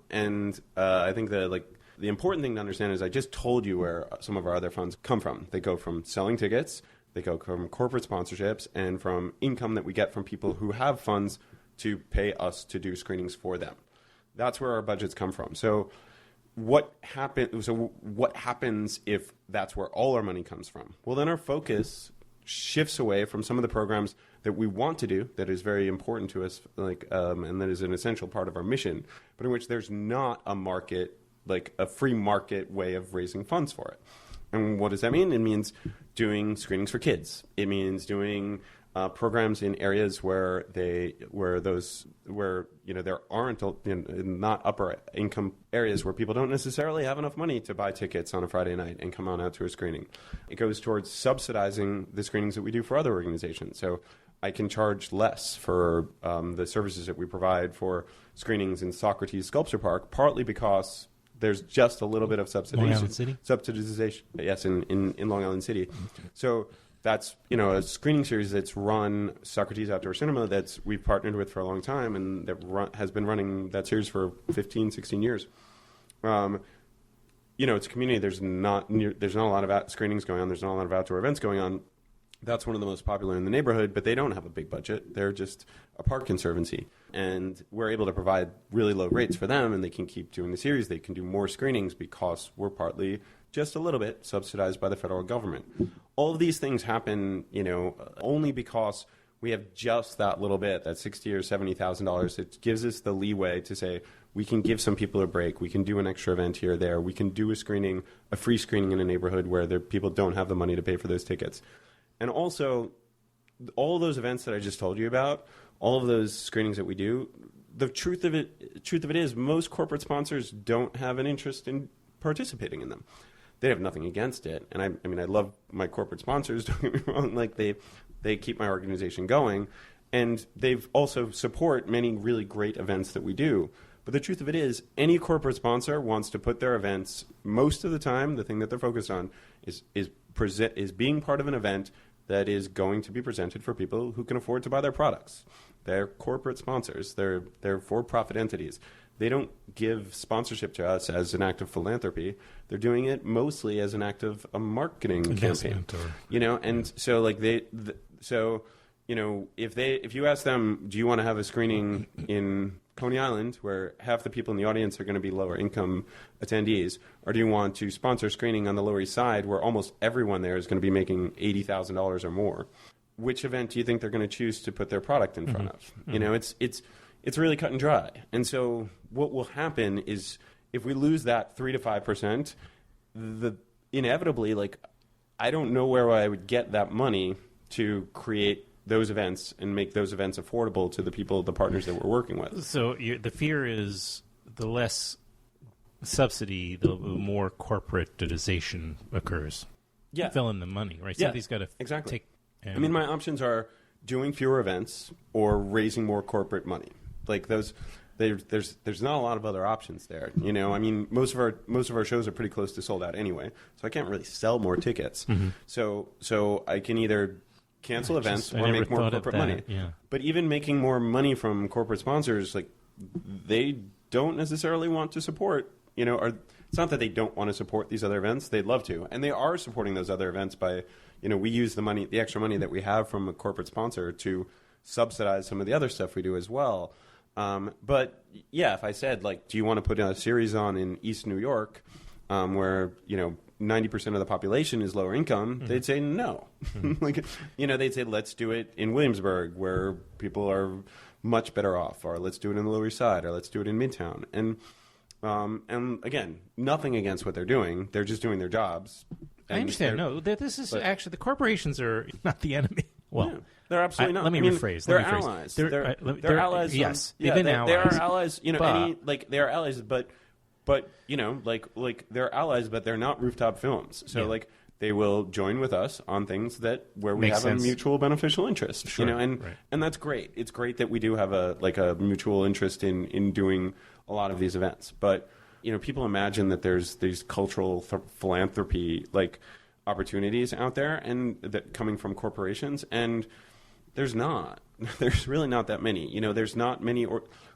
S4: think the important thing to understand is I just told you where some of our other funds come from. They go from selling tickets, they go from corporate sponsorships, and from income that we get from people who have funds to pay us to do screenings for them. That's where our budgets come from. So what happens if that's where all our money comes from? Well, then our focus shifts away from some of the programs that we want to do, that is very important to us, and that is an essential part of our mission, but in which there's not a market, like a free market way of raising funds for it. And what does that mean? It means doing screenings for kids. It means doing programs in areas where there aren't not upper income areas where people don't necessarily have enough money to buy tickets on a Friday night and come on out to a screening. It goes towards subsidizing the screenings that we do for other organizations. So I can charge less for the services that we provide for screenings in Socrates Sculpture Park, partly because there's just a little bit of subsidization. Yes, in Long Island City. So that's a screening series that's run, Socrates Outdoor Cinema, we've partnered with for a long time, and that has been running that series for 15, 16 years. It's a community. There's not a lot of screenings going on. There's not a lot of outdoor events going on. That's one of the most popular in the neighborhood, but they don't have a big budget. They're just a park conservancy. And we're able to provide really low rates for them, and they can keep doing the series. They can do more screenings because we're partly, just a little bit, subsidized by the federal government. All of these things happen, only because we have just that little bit, that $60,000 or $70,000. It gives us the leeway to say we can give some people a break. We can do an extra event here or there. We can do a free screening in a neighborhood where people don't have the money to pay for those tickets. And also, all of those events that I just told you about, all of those screenings that we do, the truth of it is most corporate sponsors don't have an interest in participating in them. They have nothing against it. And I mean, I love my corporate sponsors, don't get me wrong. Like, they keep my organization going. And they've also support many really great events that we do. But the truth of it is, any corporate sponsor wants to put their events, most of the time, the thing that they're focused on is being part of an event that is going to be presented for people who can afford to buy their products. They're corporate sponsors. They're for-profit entities. They don't give sponsorship to us as an act of philanthropy. They're doing it mostly as an act of a marketing campaign. And so like if you ask them, do you want to have a screening in Coney Island where half the people in the audience are going to be lower income attendees, or do you want to sponsor a screening on the Lower East Side where almost everyone there is going to be making $80,000 or more? Which event do you think they're going to choose to put their product in front of? It's really cut and dry. And so what will happen is if we lose that 3 to 5%, inevitably, like, I don't know where I would get that money to create those events and make those events affordable to the people, the partners that we're working with.
S1: So the fear is the less subsidy, the more corporatization occurs.
S4: Yeah.
S1: Fill in the money, right?
S4: Yeah,
S1: Somebody's got to take...
S4: I mean, my options are doing fewer events or raising more corporate money. Like there's not a lot of other options there. I mean, most of our shows are pretty close to sold out anyway, so I can't really sell more tickets. So I can either cancel events or make more corporate money.
S1: Yeah.
S4: But even making more money from corporate sponsors, like they don't necessarily want to support. Or it's not that they don't want to support these other events; they'd love to, and they are supporting those other events by. We use the extra money that we have from a corporate sponsor to subsidize some of the other stuff we do as well. But yeah, if I said, like, do you want to put a series on in East New York where, 90% of the population is lower income, they'd say no. They'd say, let's do it in Williamsburg where people are much better off, or let's do it in the Lower East Side, or let's do it in Midtown. And again, nothing against what they're doing. They're just doing their jobs.
S1: I understand. No, this is actually the corporations are not the enemy. Well,
S4: yeah, they're absolutely not.
S1: Let me rephrase.
S4: They're allies. They're allies.
S1: Yes,
S4: they've
S1: been allies.
S4: They are allies. They are allies, but they're allies, but they're not Rooftop Films. So they will join with us on things where we have a mutual beneficial interest.
S1: Sure,
S4: and that's great. It's great that we do have a mutual interest in doing a lot of these events, but. People imagine that there's these cultural philanthropy opportunities out there and that coming from corporations, and there's not. There's really not that many. There's not many,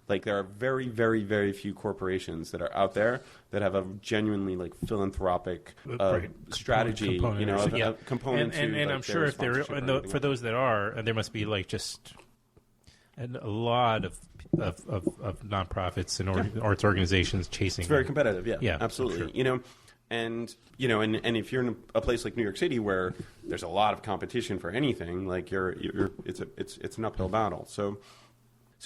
S4: there are very, very, very few corporations that are out there that have a genuinely philanthropic strategy. A component
S1: and I'm sure if there for those that are, there must be and a lot of nonprofits and arts organizations chasing.
S4: It's very competitive, yeah, absolutely.
S1: Sure.
S4: And if you're in a place like New York City where there's a lot of competition for anything, it's an uphill battle. So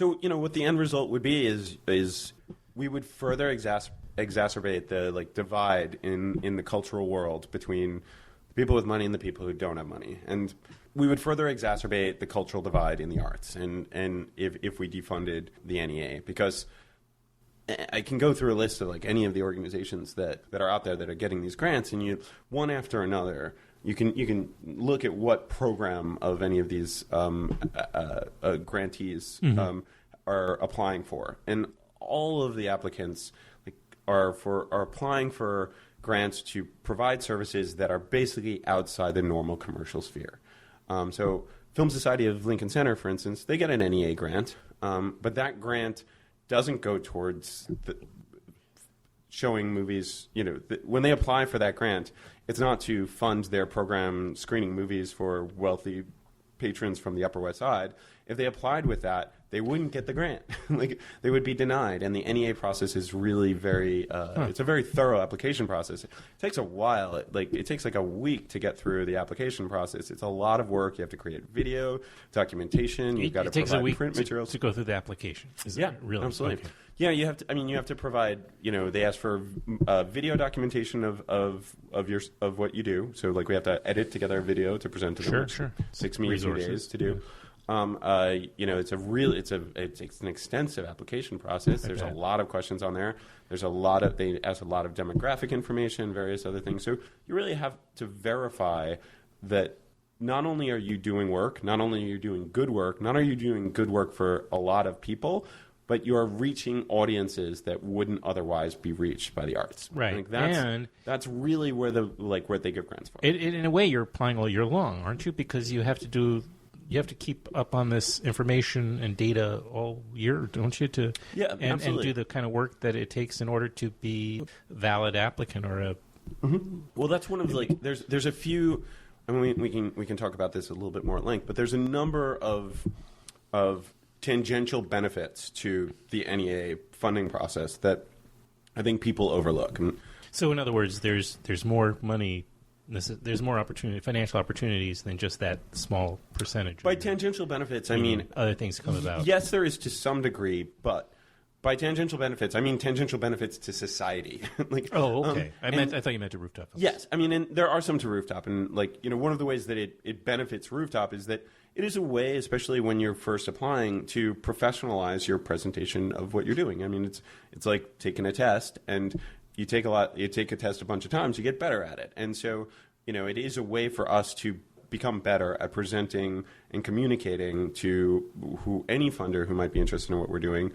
S4: what the end result would be is we would further exacerbate the divide in the cultural world between the people with money and the people who don't have money, and we would further exacerbate the cultural divide in the arts, and if we defunded the NEA, because I can go through a list of any of the organizations that are out there that are getting these grants, and one after another, you can look at what program of any of these grantees are applying for, and all of the applicants are applying for grants to provide services that are basically outside the normal commercial sphere. So Film Society of Lincoln Center, for instance, they get an NEA grant, but that grant doesn't go towards showing movies. When they apply for that grant, it's not to fund their program screening movies for wealthy patrons from the Upper West Side. If they applied with that, they wouldn't get the grant. They would be denied. And the NEA process is really very, it's a very thorough application process. It takes a while. It takes a week to get through the application process. It's a lot of work. You have to create video, documentation. You've got to provide print materials.
S1: To go through the application. Really?
S4: Absolutely.
S1: Okay.
S4: Yeah, you have to provide, they ask for video documentation of what you do. So we have to edit together a video to present to them.
S1: Sure.
S4: 6 me a few days to do.
S1: Yeah.
S4: It's an extensive application process. There's a lot of questions on there. They ask a lot of demographic information, various other things. So you really have to verify that not only are you doing work, not only are you doing good work, not are you doing good work for a lot of people, but you are reaching audiences that wouldn't otherwise be reached by the arts.
S1: Right.
S4: I think that's really where where they give grants for.
S1: In a way, you're applying all year long, aren't you? Because you have to keep up on this information and data all year, don't you? And do the kind of work that it takes in order to be a valid applicant or a.
S4: Mm-hmm. Well, that's one of there's a few. I mean, we can talk about this a little bit more at length, but there's a number of tangential benefits to the NEA funding process that I think people overlook. And
S1: so, in other words, there's more money, there's more opportunity, financial opportunities than just that small percentage.
S4: By tangential benefits, I mean
S1: other things come about.
S4: Yes, there is to some degree, but by tangential benefits, I mean tangential benefits to society.
S1: Okay. I thought you meant to Rooftop Films.
S4: Yes, I mean, and there are some to Rooftop, and one of the ways that it benefits Rooftop is that it is a way, especially when you're first applying, to professionalize your presentation of what you're doing. I mean, it's like taking a test, and you take a test a bunch of times, you get better at it, and so it is a way for us to become better at presenting and communicating to any funder who might be interested in what we're doing,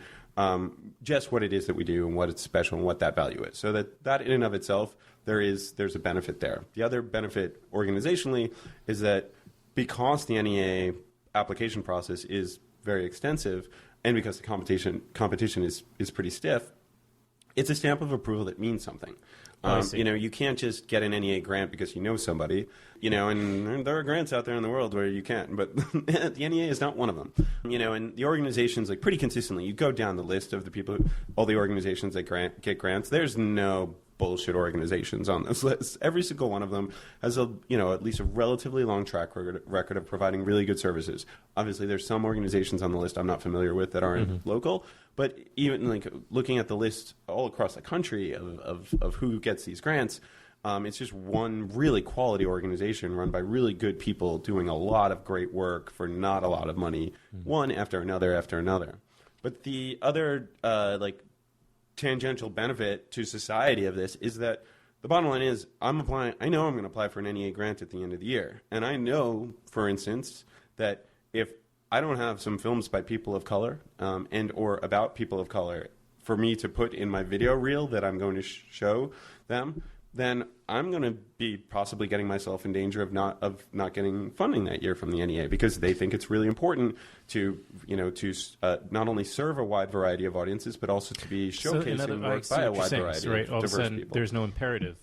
S4: just what it is that we do and what it's special and what that value is. So that in and of itself, there's a benefit there. The other benefit organizationally is that because the NEA application process is very extensive and because the competition is pretty stiff, it's a stamp of approval that means something. You can't just get an NEA grant because you know somebody, and there are grants out there in the world where you can't, but the NEA is not one of them, and the organizations, pretty consistently, you go down the list of the people, all the organizations that get grants, there's no bullshit organizations on this list. Every single one of them has at least a relatively long track record of providing really good services. Obviously, there's some organizations on the list I'm not familiar with that aren't local, but even looking at the list all across the country of who gets these grants, it's just one really quality organization run by really good people doing a lot of great work for not a lot of money, one after another after another. But the other tangential benefit to society of this is that the bottom line is I know I'm going to apply for an NEA grant at the end of the year. And I know, for instance, that if I don't have some films by people of color and or about people of color for me to put in my video reel that I'm going to show them, then I'm going to be possibly getting myself in danger of not getting funding that year from the NEA because they think it's really important to not only serve a wide variety of audiences but also to be showcasing work by a wide variety of
S1: all of a
S4: diverse
S1: sudden,
S4: people.
S1: There's no imperative;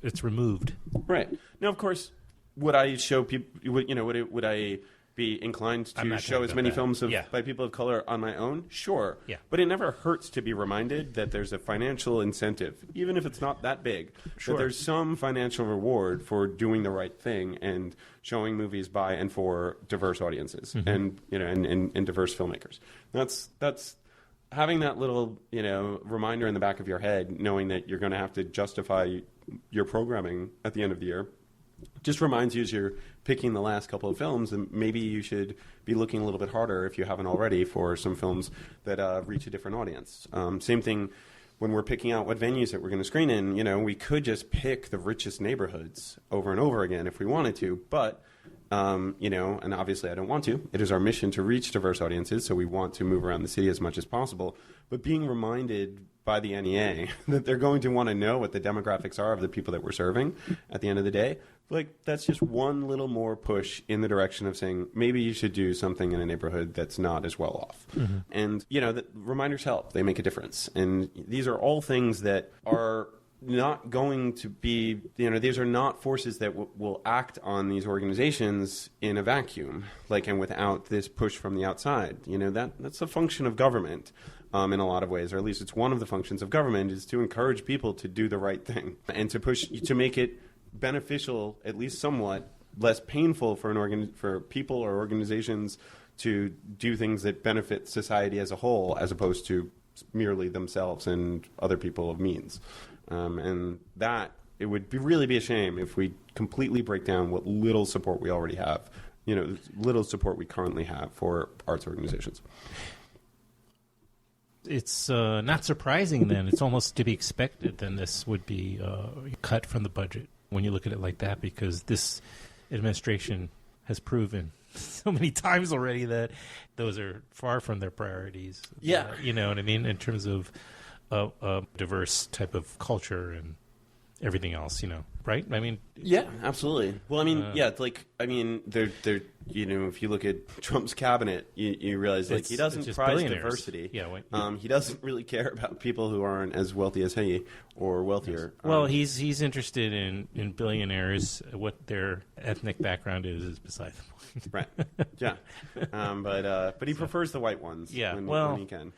S1: it's removed.
S4: Right now, of course, would I show people? Would I be inclined to show as many films by people of color on my own? Sure.
S1: Yeah.
S4: But it never hurts to be reminded that there's a financial incentive, even if it's not that big, that there's some financial reward for doing the right thing and showing movies by and for diverse audiences and diverse filmmakers. That's having that little, reminder in the back of your head, knowing that you're going to have to justify your programming at the end of the year. Just reminds you as you're picking the last couple of films, and maybe you should be looking a little bit harder if you haven't already for some films that reach a different audience. Same thing when we're picking out what venues that we're going to screen in. We could just pick the richest neighborhoods over and over again if we wanted to, but and obviously I don't want to. It is our mission to reach diverse audiences, so we want to move around the city as much as possible. But being reminded by the NEA that they're going to want to know what the demographics are of the people that we're serving at the end of the day, that's just one little more push in the direction of saying maybe you should do something in a neighborhood that's not as well off. And, the reminders help. They make a difference. And these are all things that are not going to be, these are not forces that will act on these organizations in a vacuum, and without this push from the outside. That's a function of government. In a lot of ways, or at least it's one of the functions of government, is to encourage people to do the right thing and to push to make it beneficial, at least somewhat less painful for people or organizations to do things that benefit society as a whole, as opposed to merely themselves and other people of means. And that it would really be a shame if we completely break down what little support we already have, little support we currently have for arts organizations.
S1: It's not surprising then. It's almost to be expected then this would be cut from the budget when you look at it like that, because this administration has proven so many times already that those are far from their priorities.
S4: Yeah.
S1: You know what I mean? In terms of a diverse type of culture and everything else, right? I mean,
S4: yeah, absolutely. Well, I mean, they're if you look at Trump's cabinet, you realize like he doesn't prize diversity.
S1: Yeah,
S4: he doesn't really care about people who aren't as wealthy as he or wealthier.
S1: Yes. Well, he's interested in billionaires. What their ethnic background is beside the point.
S4: Right. Yeah. But he prefers the white ones.
S1: Yeah.
S4: When he can.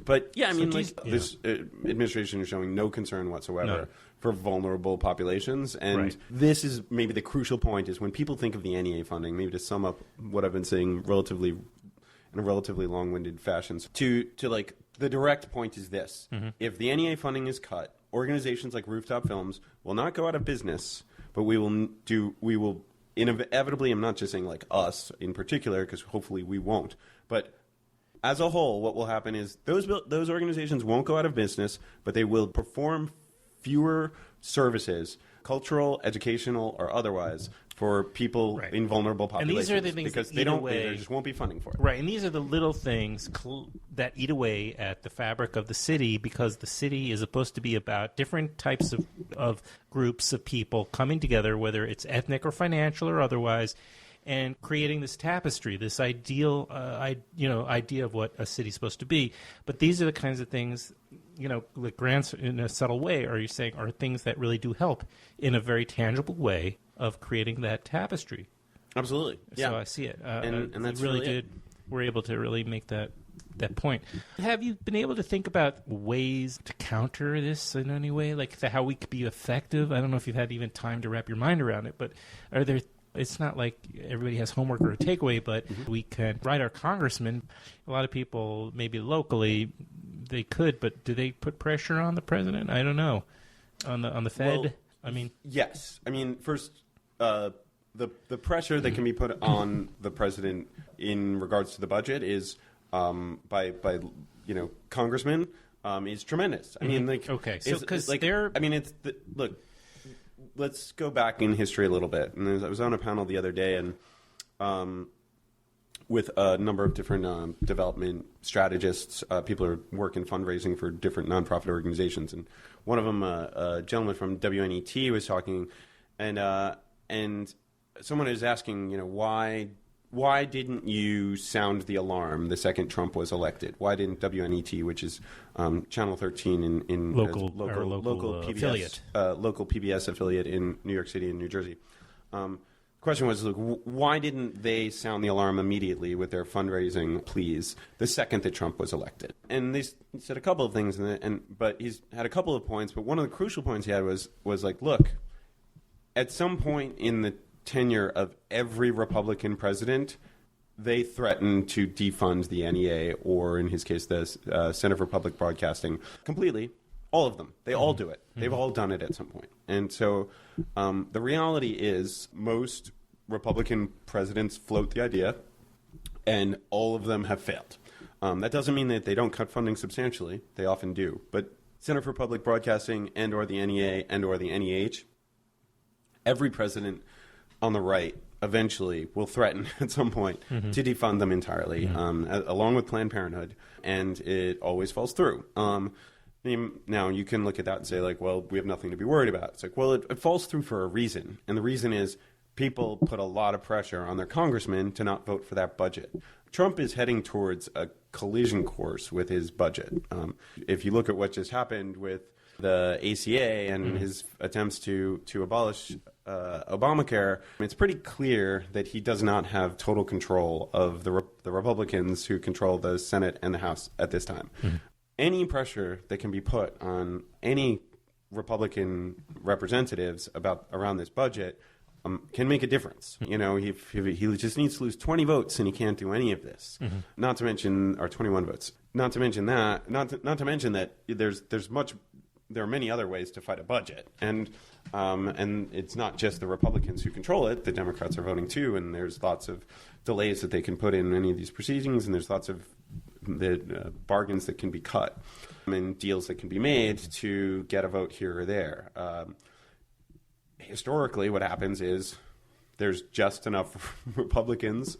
S4: But yeah, I mean, this administration is showing no concern whatsoever for vulnerable populations, and this is maybe the crucial point: is when people think of the NEA funding. Maybe to sum up what I've been saying in a relatively long-winded fashion. To like the direct point is this: if the NEA funding is cut, organizations like Rooftop Films will not go out of business, but we will inevitably. I'm not just saying like us in particular, because hopefully we won't, but as a whole, what will happen is those organizations won't go out of business, but they will perform fewer services, cultural, educational, or otherwise, for people in vulnerable populations.
S1: And these are the things
S4: because there just won't be funding for it.
S1: Right, and these are the little things that eat away at the fabric of the city, because the city is supposed to be about different types of groups of people coming together, whether it's ethnic or financial or otherwise, and creating this tapestry, this ideal, idea of what a city's supposed to be. But these are the kinds of things, like grants in a subtle way, are things that really do help in a very tangible way of creating that tapestry.
S4: Absolutely. Yeah.
S1: So I see it.
S4: And that's
S1: really
S4: really
S1: did. We're able to really make that point. Have you been able to think about ways to counter this in any way, like how we could be effective? I don't know if you've had even time to wrap your mind around it, but are there? It's not like everybody has homework or a takeaway, but we can write our congressman. A lot of people, maybe locally, they could, but do they put pressure on the president? I don't know. On the Fed?
S4: Well,
S1: I mean,
S4: yes. I mean, first, the pressure that can be put on the president in regards to the budget is by congressmen is tremendous. I mean, like,
S1: okay, so because
S4: look. Let's go back in history a little bit. And I was on a panel the other day, and with a number of different development strategists, people who work in fundraising for different nonprofit organizations. And one of them, a gentleman from WNET, was talking, and someone is asking, why didn't you sound the alarm the second Trump was elected? Why didn't WNET, which is Channel 13 in
S1: local
S4: PBS,
S1: affiliate,
S4: local PBS affiliate in New York City and New Jersey? The question was, look, why didn't they sound the alarm immediately with their fundraising pleas the second that Trump was elected? And he said a couple of things, but he's had a couple of points. But one of the crucial points he had was like, look, at some point in the tenure of every Republican president, they threatened to defund the NEA, or in his case, the Center for Public Broadcasting, completely. All of them. They all do it. They've all done it at some point. And so the reality is most Republican presidents float the idea, and all of them have failed. That doesn't mean that they don't cut funding substantially. They often do. But Center for Public Broadcasting and or the NEA and or the NEH, every president on the right eventually will threaten at some point to defund them entirely, along with Planned Parenthood, and it always falls through. Now, you can look at that and say, like, well, we have nothing to be worried about. It's like, well, it falls through for a reason, and the reason is people put a lot of pressure on their congressmen to not vote for that budget. Trump is heading towards a collision course with his budget. If you look at what just happened with the ACA and his attempts to abolish Obamacare, it's pretty clear that he does not have total control of the Republicans who control the Senate and the House at this time. Any pressure that can be put on any Republican representatives around this budget can make a difference. He just needs to lose 20 votes and he can't do any of this. Not to mention, or 21 votes. Not to mention that. Not to mention that there are many other ways to fight a budget, and it's not just the Republicans who control it. The Democrats are voting too, and there's lots of delays that they can put in any of these proceedings, and there's lots of bargains that can be cut and deals that can be made to get a vote here or there. Historically, what happens is there's just enough Republicans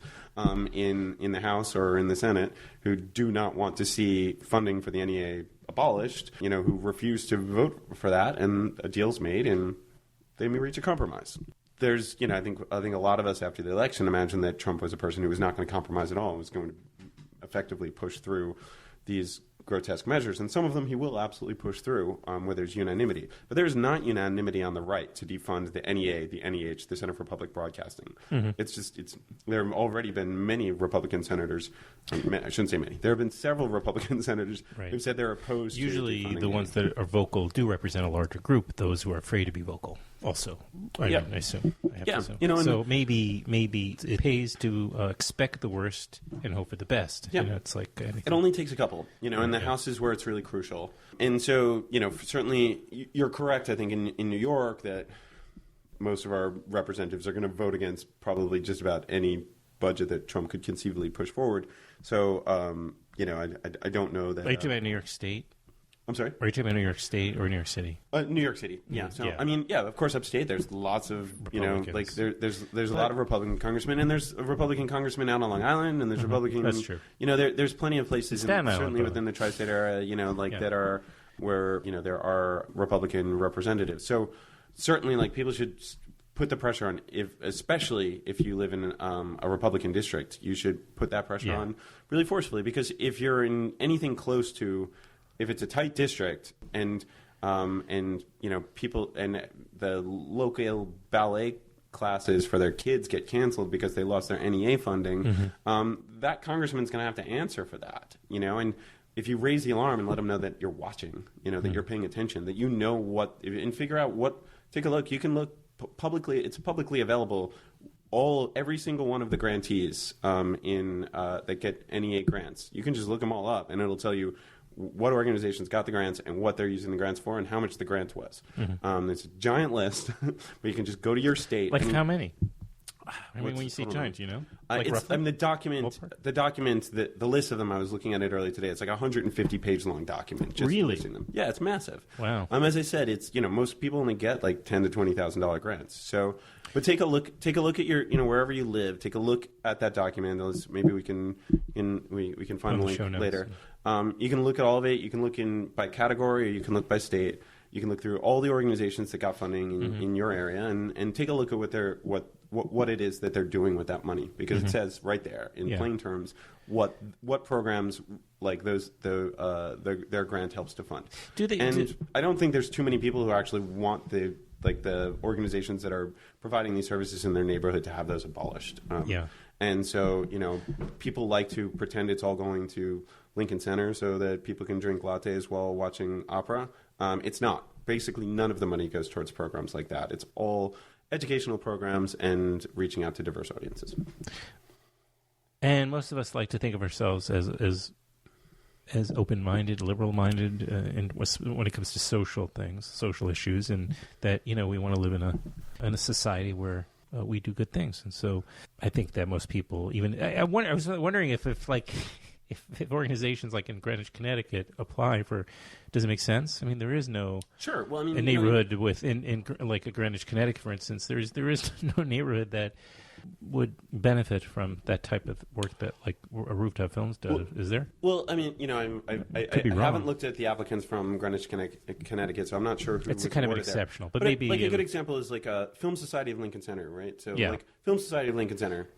S4: in the House or in the Senate who do not want to see funding for the NEA abolished, who refuse to vote for that, and a deal's made, and they may reach a compromise. There's, I think a lot of us after the election imagined that Trump was a person who was not going to compromise at all and was going to effectively push through these grotesque measures, and some of them he will absolutely push through where there's unanimity. But there's not unanimity on the right to defund the NEA, the NEH, the Center for Public Broadcasting. There have already been many Republican senators, I shouldn't say many, there have been several Republican senators who've said they're opposed
S1: Usually
S4: to
S1: the ones that are vocal do represent a larger group, those who are afraid to be vocal also. I assume. I have to assume. So maybe it pays to expect the worst and hope for the best.
S4: Yeah.
S1: It's like anything.
S4: It only takes a couple, and the House is where it's really crucial. And so, certainly you're correct, I think, in New York that most of our representatives are going to vote against probably just about any budget that Trump could conceivably push forward. So, I don't know that...
S1: Are you talking about New York State?
S4: I'm sorry?
S1: Are you talking about New York State or New York City?
S4: New York City, yeah. So, of course, upstate, there's lots of, there's a lot of Republican congressmen, and there's a Republican congressman out on Long Island, and there's Republican...
S1: That's true.
S4: There's plenty of places, certainly within the tri-state area, that are where, there are Republican representatives. So, certainly, people should put the pressure on, especially if you live in a Republican district, you should put that pressure on really forcefully, because if you're in anything close to... If it's a tight district and people and the local ballet classes for their kids get canceled because they lost their NEA funding, that congressman's going to have to answer for that, and if you raise the alarm and let them know that you're watching, that you're paying attention, that what, and figure out take a look. You can look publicly. It's publicly available. Every single one of the grantees that get NEA grants. You can just look them all up, and it'll tell you what organizations got the grants and what they're using the grants for and how much the grant was. It's a giant list, but you can just go to your state.
S1: How many? When you say giant,
S4: the document, the list of them, I was looking at it earlier today. It's like a 150-page long document. Just
S1: really?
S4: Listing them. Yeah, it's massive.
S1: Wow.
S4: As I said, it's most people only get like $10,000 to $20,000 grants. So, but take a look at your wherever you live. Take a look at that document. Maybe we can find a link later. You can look at all of it. You can look by category, or you can look by state. You can look through all the organizations that got funding in your area, and take a look at what it is that they're doing with that money, because it says right there in plain terms what programs like those their grant helps to fund. I don't think there's too many people who actually want the organizations that are providing these services in their neighborhood to have those abolished. And so, people like to pretend it's all going to Lincoln Center so that people can drink lattes while watching opera. It's not. Basically, none of the money goes towards programs like that. It's all educational programs and reaching out to diverse audiences.
S1: And most of us like to think of ourselves as open-minded, liberal-minded, and when it comes to social things, social issues, and that we want to live in a society where we do good things. And so I think that most people, I was wondering if organizations like in Greenwich, Connecticut apply for, does it make sense? I mean, there is no a neighborhood in like a Greenwich, Connecticut, for instance. There is no neighborhood that would benefit from that type of work that like a Rooftop Films does. Is there?
S4: Well, I mean, I haven't looked at the applicants from Greenwich, Connecticut, so I'm not sure who.
S1: It's kind of exceptional, but maybe
S4: a good example is like a Film Society of Lincoln Center, right? So like Film Society of Lincoln Center,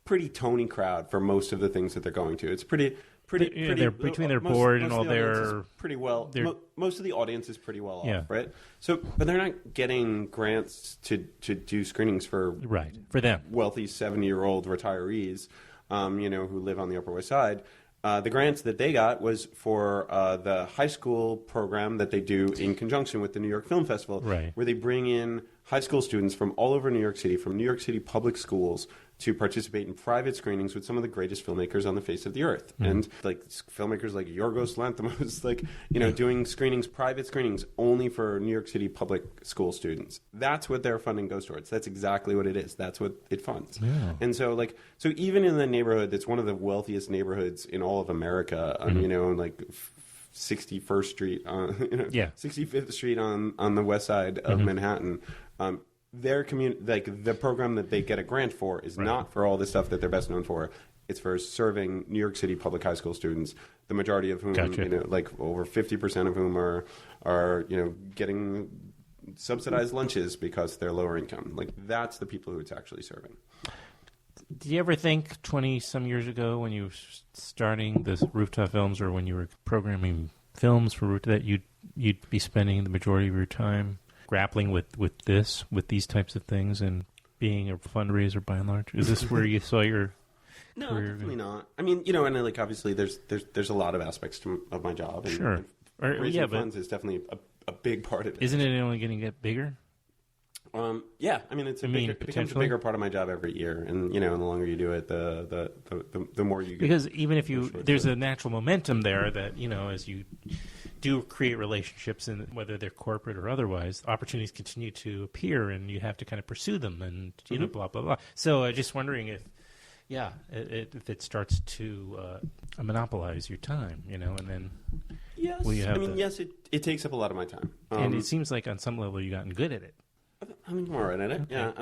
S4: pretty Tony crowd for most of the things that they're going to. It's pretty.
S1: They're between their board and all their
S4: pretty well. Most of the audience is pretty well off, right? So, but they're not getting grants to do screenings for
S1: them
S4: wealthy 70-year-old retirees, who live on the Upper West Side. The grants that they got was for the high school program that they do in conjunction with the New York Film Festival, where they bring in high school students from all over New York City, from New York City public schools, to participate in private screenings with some of the greatest filmmakers on the face of the earth. And filmmakers like Yorgos Lanthimos, doing private screenings only for New York City public school students. That's what their funding goes towards. That's exactly what it is. That's what it funds. Yeah. And so so even in the neighborhood that's one of the wealthiest neighborhoods in all of America, 61st Street, 65th Street on the west side of Manhattan, their community, like the program that they get a grant for, is not for all the stuff that they're best known for. It's for serving New York City public high school students, the majority of whom, like over 50% of whom are getting subsidized lunches because they're lower income. Like, that's the people who it's actually serving.
S1: Do you ever think 20-some years ago when you were starting the Rooftop Films, or when you were programming films for Rooftop, that you'd be spending the majority of your time grappling with these types of things and being a fundraiser by and large? Is this where you saw your
S4: No,
S1: career?
S4: Definitely not. I mean, and like obviously there's a lot of aspects of my job. And,
S1: Sure.
S4: and raising funds is definitely a big part of it.
S1: Isn't it only going to get bigger?
S4: Yeah, I mean, it becomes a bigger part of my job every year, and the longer you do it, the more you get.
S1: Because even if there's a natural momentum there that as you do create relationships, and whether they're corporate or otherwise, opportunities continue to appear, and you have to kind of pursue them, and blah blah blah. So I'm just wondering if it starts to monopolize your time, and then
S4: yes, yes, it takes up a lot of my time,
S1: and it seems like on some level you've gotten good at it.
S4: I mean, more at it. Yeah,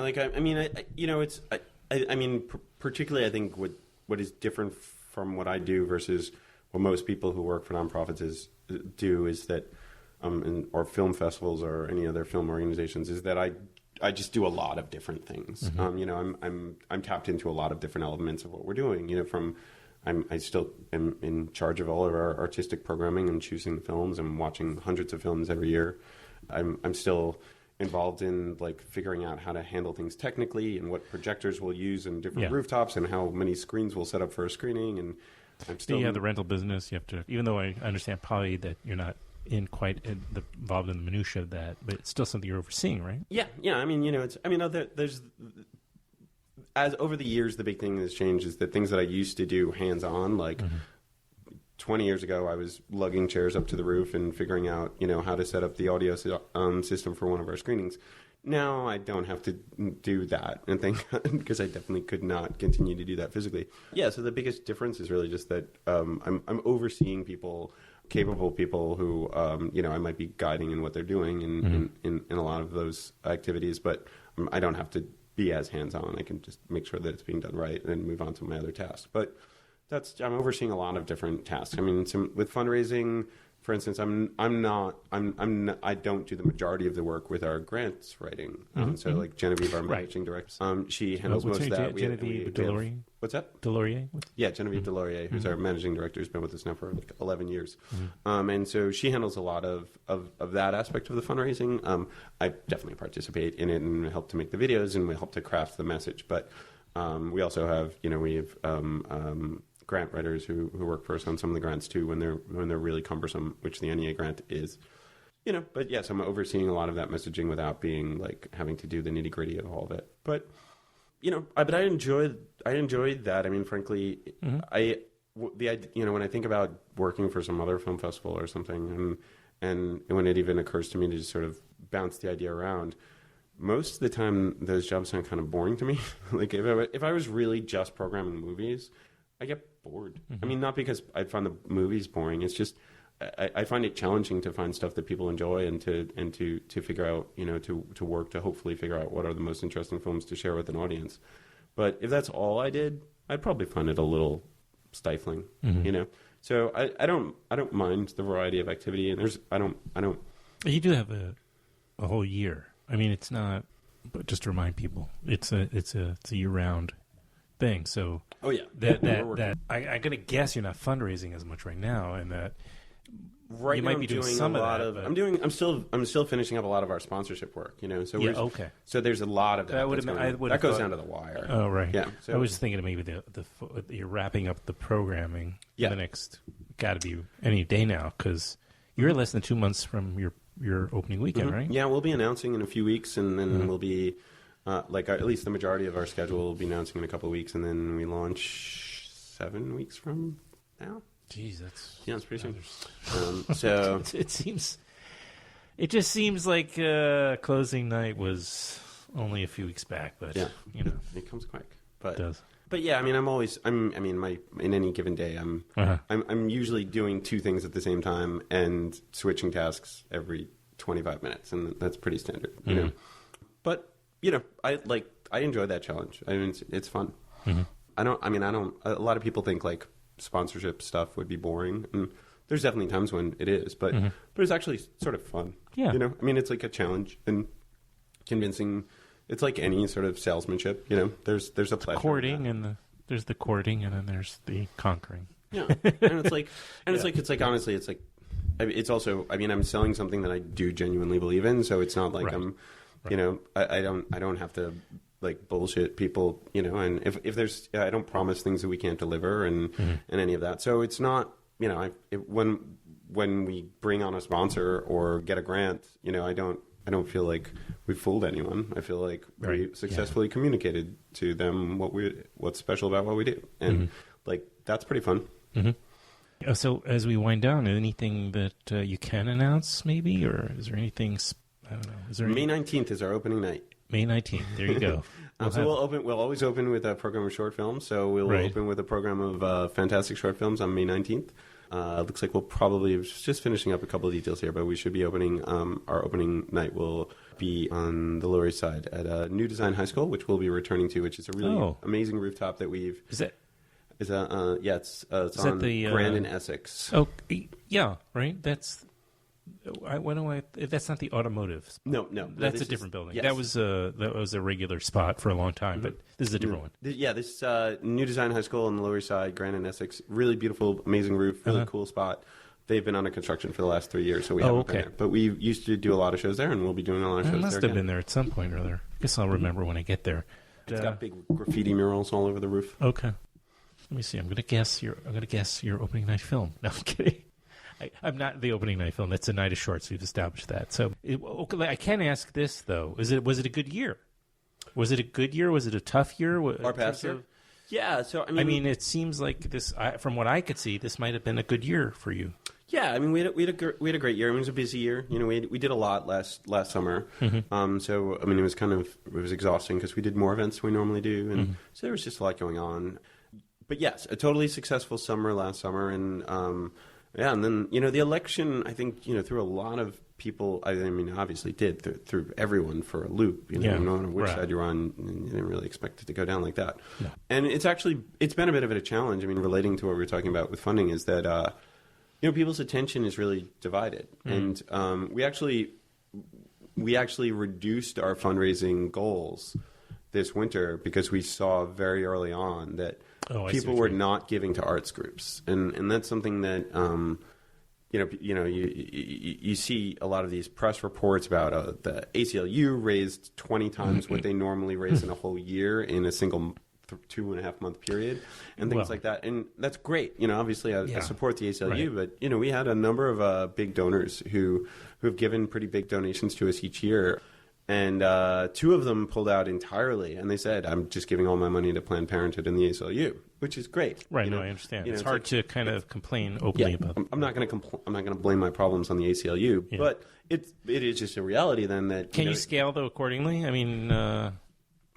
S4: particularly I think what is different from what I do versus what most people who work for nonprofits do is that, or film festivals or any other film organizations, is that I just do a lot of different things. Mm-hmm. I'm tapped into a lot of different elements of what we're doing. I still am in charge of all of our artistic programming and choosing the films and watching hundreds of films every year. I'm still involved in like figuring out how to handle things technically and what projectors we'll use in different rooftops and how many screens we'll set up for a screening. And I'm still
S1: the rental business. You have to, even though I understand probably that you're not involved in the minutia of that, but it's still something you're overseeing, right? Yeah.
S4: I mean, there's as over the years, the big thing that's changed is that things that I used to do hands-on, like 20 years ago, I was lugging chairs up to the roof and figuring out, how to set up the audio system for one of our screenings. Now I don't have to do that, and because I definitely could not continue to do that physically. Yeah, so the biggest difference is really just that I'm overseeing capable people who, I might be guiding in what they're doing in a lot of those activities, but I don't have to be as hands-on. I can just make sure that it's being done right and then move on to my other tasks. But I'm overseeing a lot of different tasks. I mean, with fundraising, for instance, I don't do the majority of the work with our grants writing. So like Genevieve, our managing director, she handles most of that.
S1: Genevieve Delorier?
S4: What's that?
S1: Delorier?
S4: Yeah, Genevieve Delorier, who's our managing director, has been with us now for like 11 years. And so she handles a lot of that aspect of the fundraising. I definitely participate in it and help to make the videos and we help to craft the message. But we also have, grant writers who work for us on some of the grants too when they're really cumbersome, which the NEA grant is. But yes, I'm overseeing a lot of that messaging without being like having to do the nitty-gritty of all of it. But but I enjoyed that. I mean, frankly, when I think about working for some other film festival or something, and when it even occurs to me to just sort of bounce the idea around, most of the time those jobs sound kind of boring to me. Like if I was really just programming movies, I get bored. I mean, not because I find the movies boring. It's just I find it challenging to find stuff that people enjoy and to figure out, to work to hopefully figure out what are the most interesting films to share with an audience. But if that's all I did, I'd probably find it a little stifling. So I don't mind the variety of activity, and I don't.
S1: You do have a whole year. I mean, it's not. But just to remind people, it's a year-round thing. So that I gotta guess you're not fundraising as much right now, and that
S4: you might be doing some of that. I'm still finishing up a lot of our sponsorship work. So So there's a lot of that. That goes down to the wire.
S1: Oh right.
S4: Yeah. So,
S1: I was just thinking maybe you're wrapping up the programming. The next got to be any day now because you're less than 2 months from your opening weekend, right?
S4: Yeah, we'll be announcing in a few weeks, and then we'll be. At least the majority of our schedule will be announcing in a couple of weeks, and then we launch 7 weeks from now.
S1: Jeez,
S4: it's pretty soon. So
S1: it just seems like closing night was only a few weeks back, but
S4: it comes quick. But
S1: it does.
S4: But yeah, I mean, in any given day, I'm usually doing two things at the same time and switching tasks every 25 minutes, and that's pretty standard, But I enjoy that challenge. I mean, it's fun.
S1: Mm-hmm.
S4: A lot of people think like sponsorship stuff would be boring, and there's definitely times when it is, but it's actually sort of fun.
S1: Yeah.
S4: I mean, it's like a challenge and convincing. It's like any sort of salesmanship. There's a pleasure.
S1: There's the courting, and then there's the conquering.
S4: Yeah, and it's like, honestly, it's also. I mean, I'm selling something that I do genuinely believe in, so it's not like
S1: right.
S4: I'm. I don't have to like bullshit people. And if there's, I don't promise things that we can't deliver, and any of that. So it's not. When we bring on a sponsor or get a grant, I don't feel like we fooled anyone. I feel like we successfully communicated to them what's special about what we do, and like that's pretty fun.
S1: Mm-hmm. So as we wind down, anything that you can announce, maybe, or is there anything? I don't know. Is there
S4: May 19th is our opening night.
S1: May 19th. There you go.
S4: We'll always open with a program of short films. So we'll open with a program of fantastic short films on May 19th. Looks like we'll probably just finishing up a couple of details here, but we should be opening. Our opening night will be on the Lower East Side at New Design High School, which we'll be returning to, which is a really amazing rooftop that we've.
S1: Is that?
S4: It's on
S1: the
S4: Grand and Essex.
S1: Oh, yeah, right. That's. That's not the automotive.
S4: No,
S1: that's a different building.
S4: Yes.
S1: That was a regular spot for a long time, but this is a different one.
S4: This New Design High School on the Lower East Side, Grand and Essex. Really beautiful, amazing roof, really cool spot. They've been under construction for the last 3 years, so we haven't been there. But we used to do a lot of shows there, and we'll be doing a lot of shows there. I must have
S1: been there at some point or other. I guess I'll remember when I get there.
S4: It's got big graffiti murals all over the roof.
S1: Okay. Let me see. I'm going to guess your opening night film. No, I'm kidding. I'm not the opening night film. That's a night of shorts. We've established that. So I can ask this though: was it a good year? Was it a good year? Was it a tough year?
S4: Our past year? Yeah. So
S1: I mean, it seems like this. From what I could see, this might have been a good year for you.
S4: Yeah, I mean, we had a great year. I mean, it was a busy year. We did a lot last summer. So I mean, it was exhausting because we did more events than we normally do, and so there was just a lot going on. But yes, a totally successful summer last summer, and and then the election, I think threw a lot of people. I mean, obviously did threw everyone for a loop. No matter which side you're on, you didn't really expect it to go down like that. No. And it's been a bit of a challenge. I mean, relating to what we were talking about with funding is that people's attention is really divided, and we actually reduced our fundraising goals this winter because we saw very early on that people were not giving to arts groups, and that's something that you see a lot of these press reports about the ACLU raised 20 times what they normally raise in a whole year in a single 2.5 month period, and things like that, and that's great. Obviously I support the ACLU, but we had a number of big donors who have given pretty big donations to us each year. And 2 of them pulled out entirely, and they said, "I'm just giving all my money to Planned Parenthood and the ACLU," which is great.
S1: Right? No, I understand. It's hard to kind of complain openly about.
S4: I'm not going to blame my problems on the ACLU, but it is just a reality then that.
S1: Can you scale though accordingly? I mean,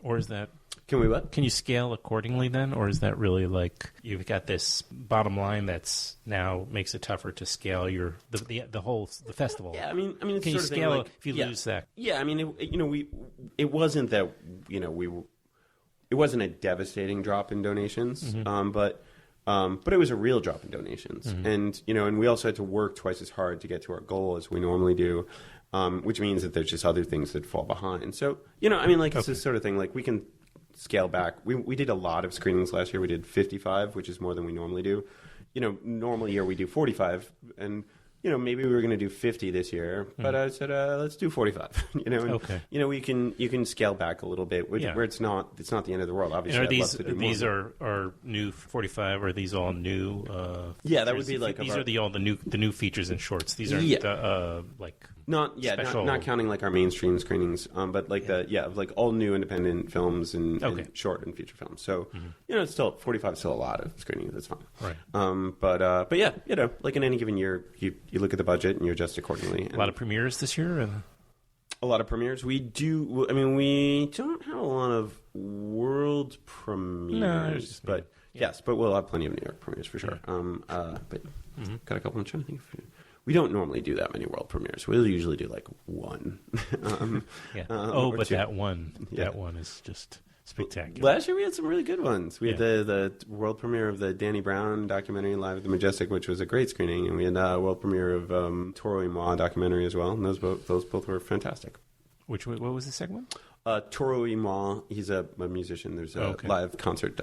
S1: or is that?
S4: Can we what?
S1: Can you scale accordingly then, or is that really like you've got this bottom line that's now makes it tougher to scale the festival?
S4: Yeah, I mean, it's
S1: can you scale if you lose that?
S4: Yeah, I mean, it wasn't that it wasn't a devastating drop in donations, but it was a real drop in donations, and and we also had to work twice as hard to get to our goal as we normally do. Which means that there's just other things that fall behind. So, I mean, like, it's this sort of thing, like, we can scale back. We did a lot of screenings last year. We did 55, which is more than we normally do. Normally year we do 45, and, maybe we were going to do 50 this year, but I said, let's do 45, you can scale back a little bit, where it's not the end of the world. Obviously,
S1: these are new 45, or are these all new?
S4: That would be like
S1: these are all the new features and shorts. These are
S4: not counting like our mainstream screenings, but like like all new independent films and short and feature films. So it's still 45 is still a lot of screenings. That's fine.
S1: Right.
S4: But yeah, like in any given year, you look at the budget and you adjust accordingly.
S1: A lot of premieres this year.
S4: A lot of premieres. We do. I mean, we don't have a lot of world premieres, but yes, but we'll have plenty of New York premieres for sure. But got a couple. I'm trying to think. we don't normally do that many world premieres. We'll usually do like one.
S1: But
S4: two.
S1: that one is just spectacular.
S4: Last year we had some really good ones. We had the world premiere of the Danny Brown documentary Live at the Majestic, which was a great screening, and we had a world premiere of Toro y Moi documentary as well, and those both were fantastic.
S1: What was the second one?
S4: Toro y Moi, he's a musician. There's a live concert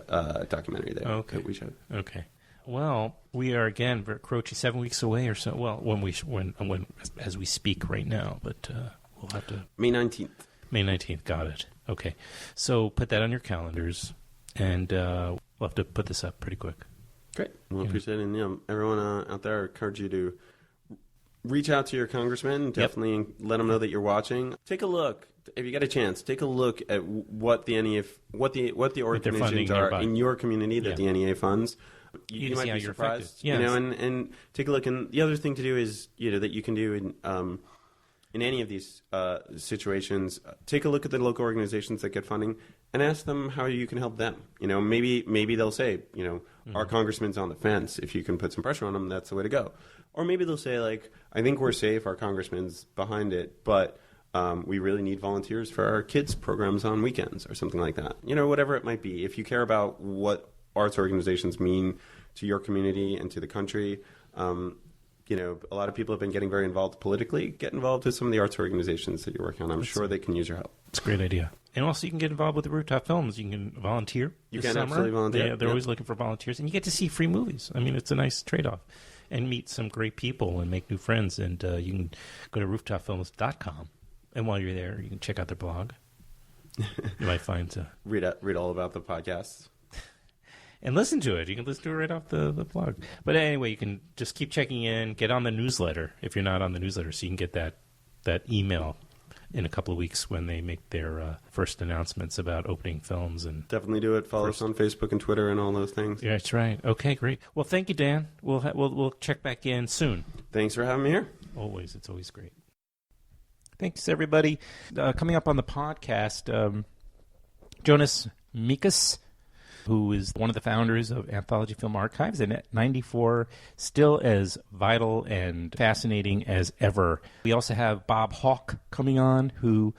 S4: documentary there that we showed.
S1: Okay. Well, we are again approaching 7 weeks away or so. Well, when as we speak right now, but we'll have to
S4: May 19th.
S1: May 19th. Got it. Okay. So put that on your calendars, and we'll have to put this up pretty quick.
S4: Great. We'll appreciate it. And everyone out there, I encourage you to reach out to your congressman. Definitely let them know that you're watching. Take a look. If you get a chance, take a look at what the NEA, what the organizations are in your community that the NEA funds. You might be surprised, and take a look. And the other thing to do is, that you can do in any of these situations, take a look at the local organizations that get funding and ask them how you can help them. Maybe they'll say, our congressman's on the fence. If you can put some pressure on them, that's the way to go. Or maybe they'll say, like, I think we're safe. Our congressman's behind it, but we really need volunteers for our kids' programs on weekends or something like that. Whatever it might be. If you care about what arts organizations mean to your community and to the country, a lot of people have been getting very involved politically. Get involved with some of the arts organizations that you're working on. I'm sure they can use your help.
S1: It's a great idea. And also you can get involved with the Rooftop Films. You can volunteer.
S4: You can
S1: summer.
S4: Absolutely volunteer.
S1: They're always looking for volunteers. And you get to see free movies. I mean, it's a nice trade-off. And meet some great people and make new friends. And you can go to rooftopfilms.com. And while you're there, you can check out their blog. You might find...
S4: read all about the podcasts.
S1: And listen to it. You can listen to it right off the blog. But anyway, you can just keep checking in. Get on the newsletter if you're not on the newsletter, so you can get that email in a couple of weeks when they make their first announcements about opening films. And
S4: definitely do it. Follow us on Facebook and Twitter and all those things.
S1: Yeah, that's right. Okay, great. Well, thank you, Dan. We'll check back in soon.
S4: Thanks for having me here.
S1: Always. It's always great. Thanks, everybody. Coming up on the podcast, Jonas Mikas, who is one of the founders of Anthology Film Archives, and at 94, still as vital and fascinating as ever. We also have Bob Hawke coming on, who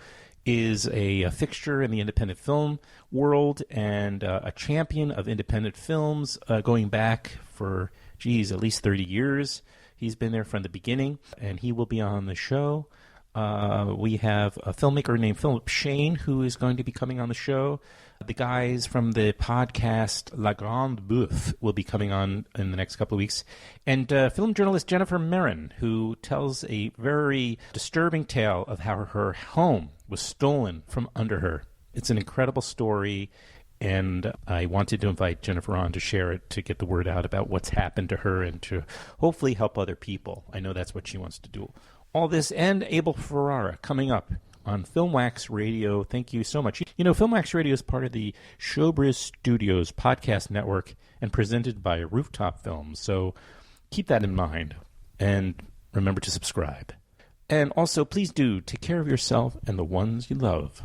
S1: is a fixture in the independent film world and a champion of independent films going back for, at least 30 years. He's been there from the beginning, and he will be on the show. We have a filmmaker named Philip Shane, who is going to be coming on the show. The guys from the podcast La Grande Bouffe will be coming on in the next couple of weeks. And film journalist Jennifer Merrin, who tells a very disturbing tale of how her home was stolen from under her. It's an incredible story, and I wanted to invite Jennifer on to share it, to get the word out about what's happened to her and to hopefully help other people. I know that's what she wants to do. All this and Abel Ferrara coming up on Filmwax Radio. Thank you so much. Filmwax Radio is part of the ShowBriz Studios podcast network and presented by Rooftop Films. So keep that in mind and remember to subscribe. And also, please do take care of yourself and the ones you love.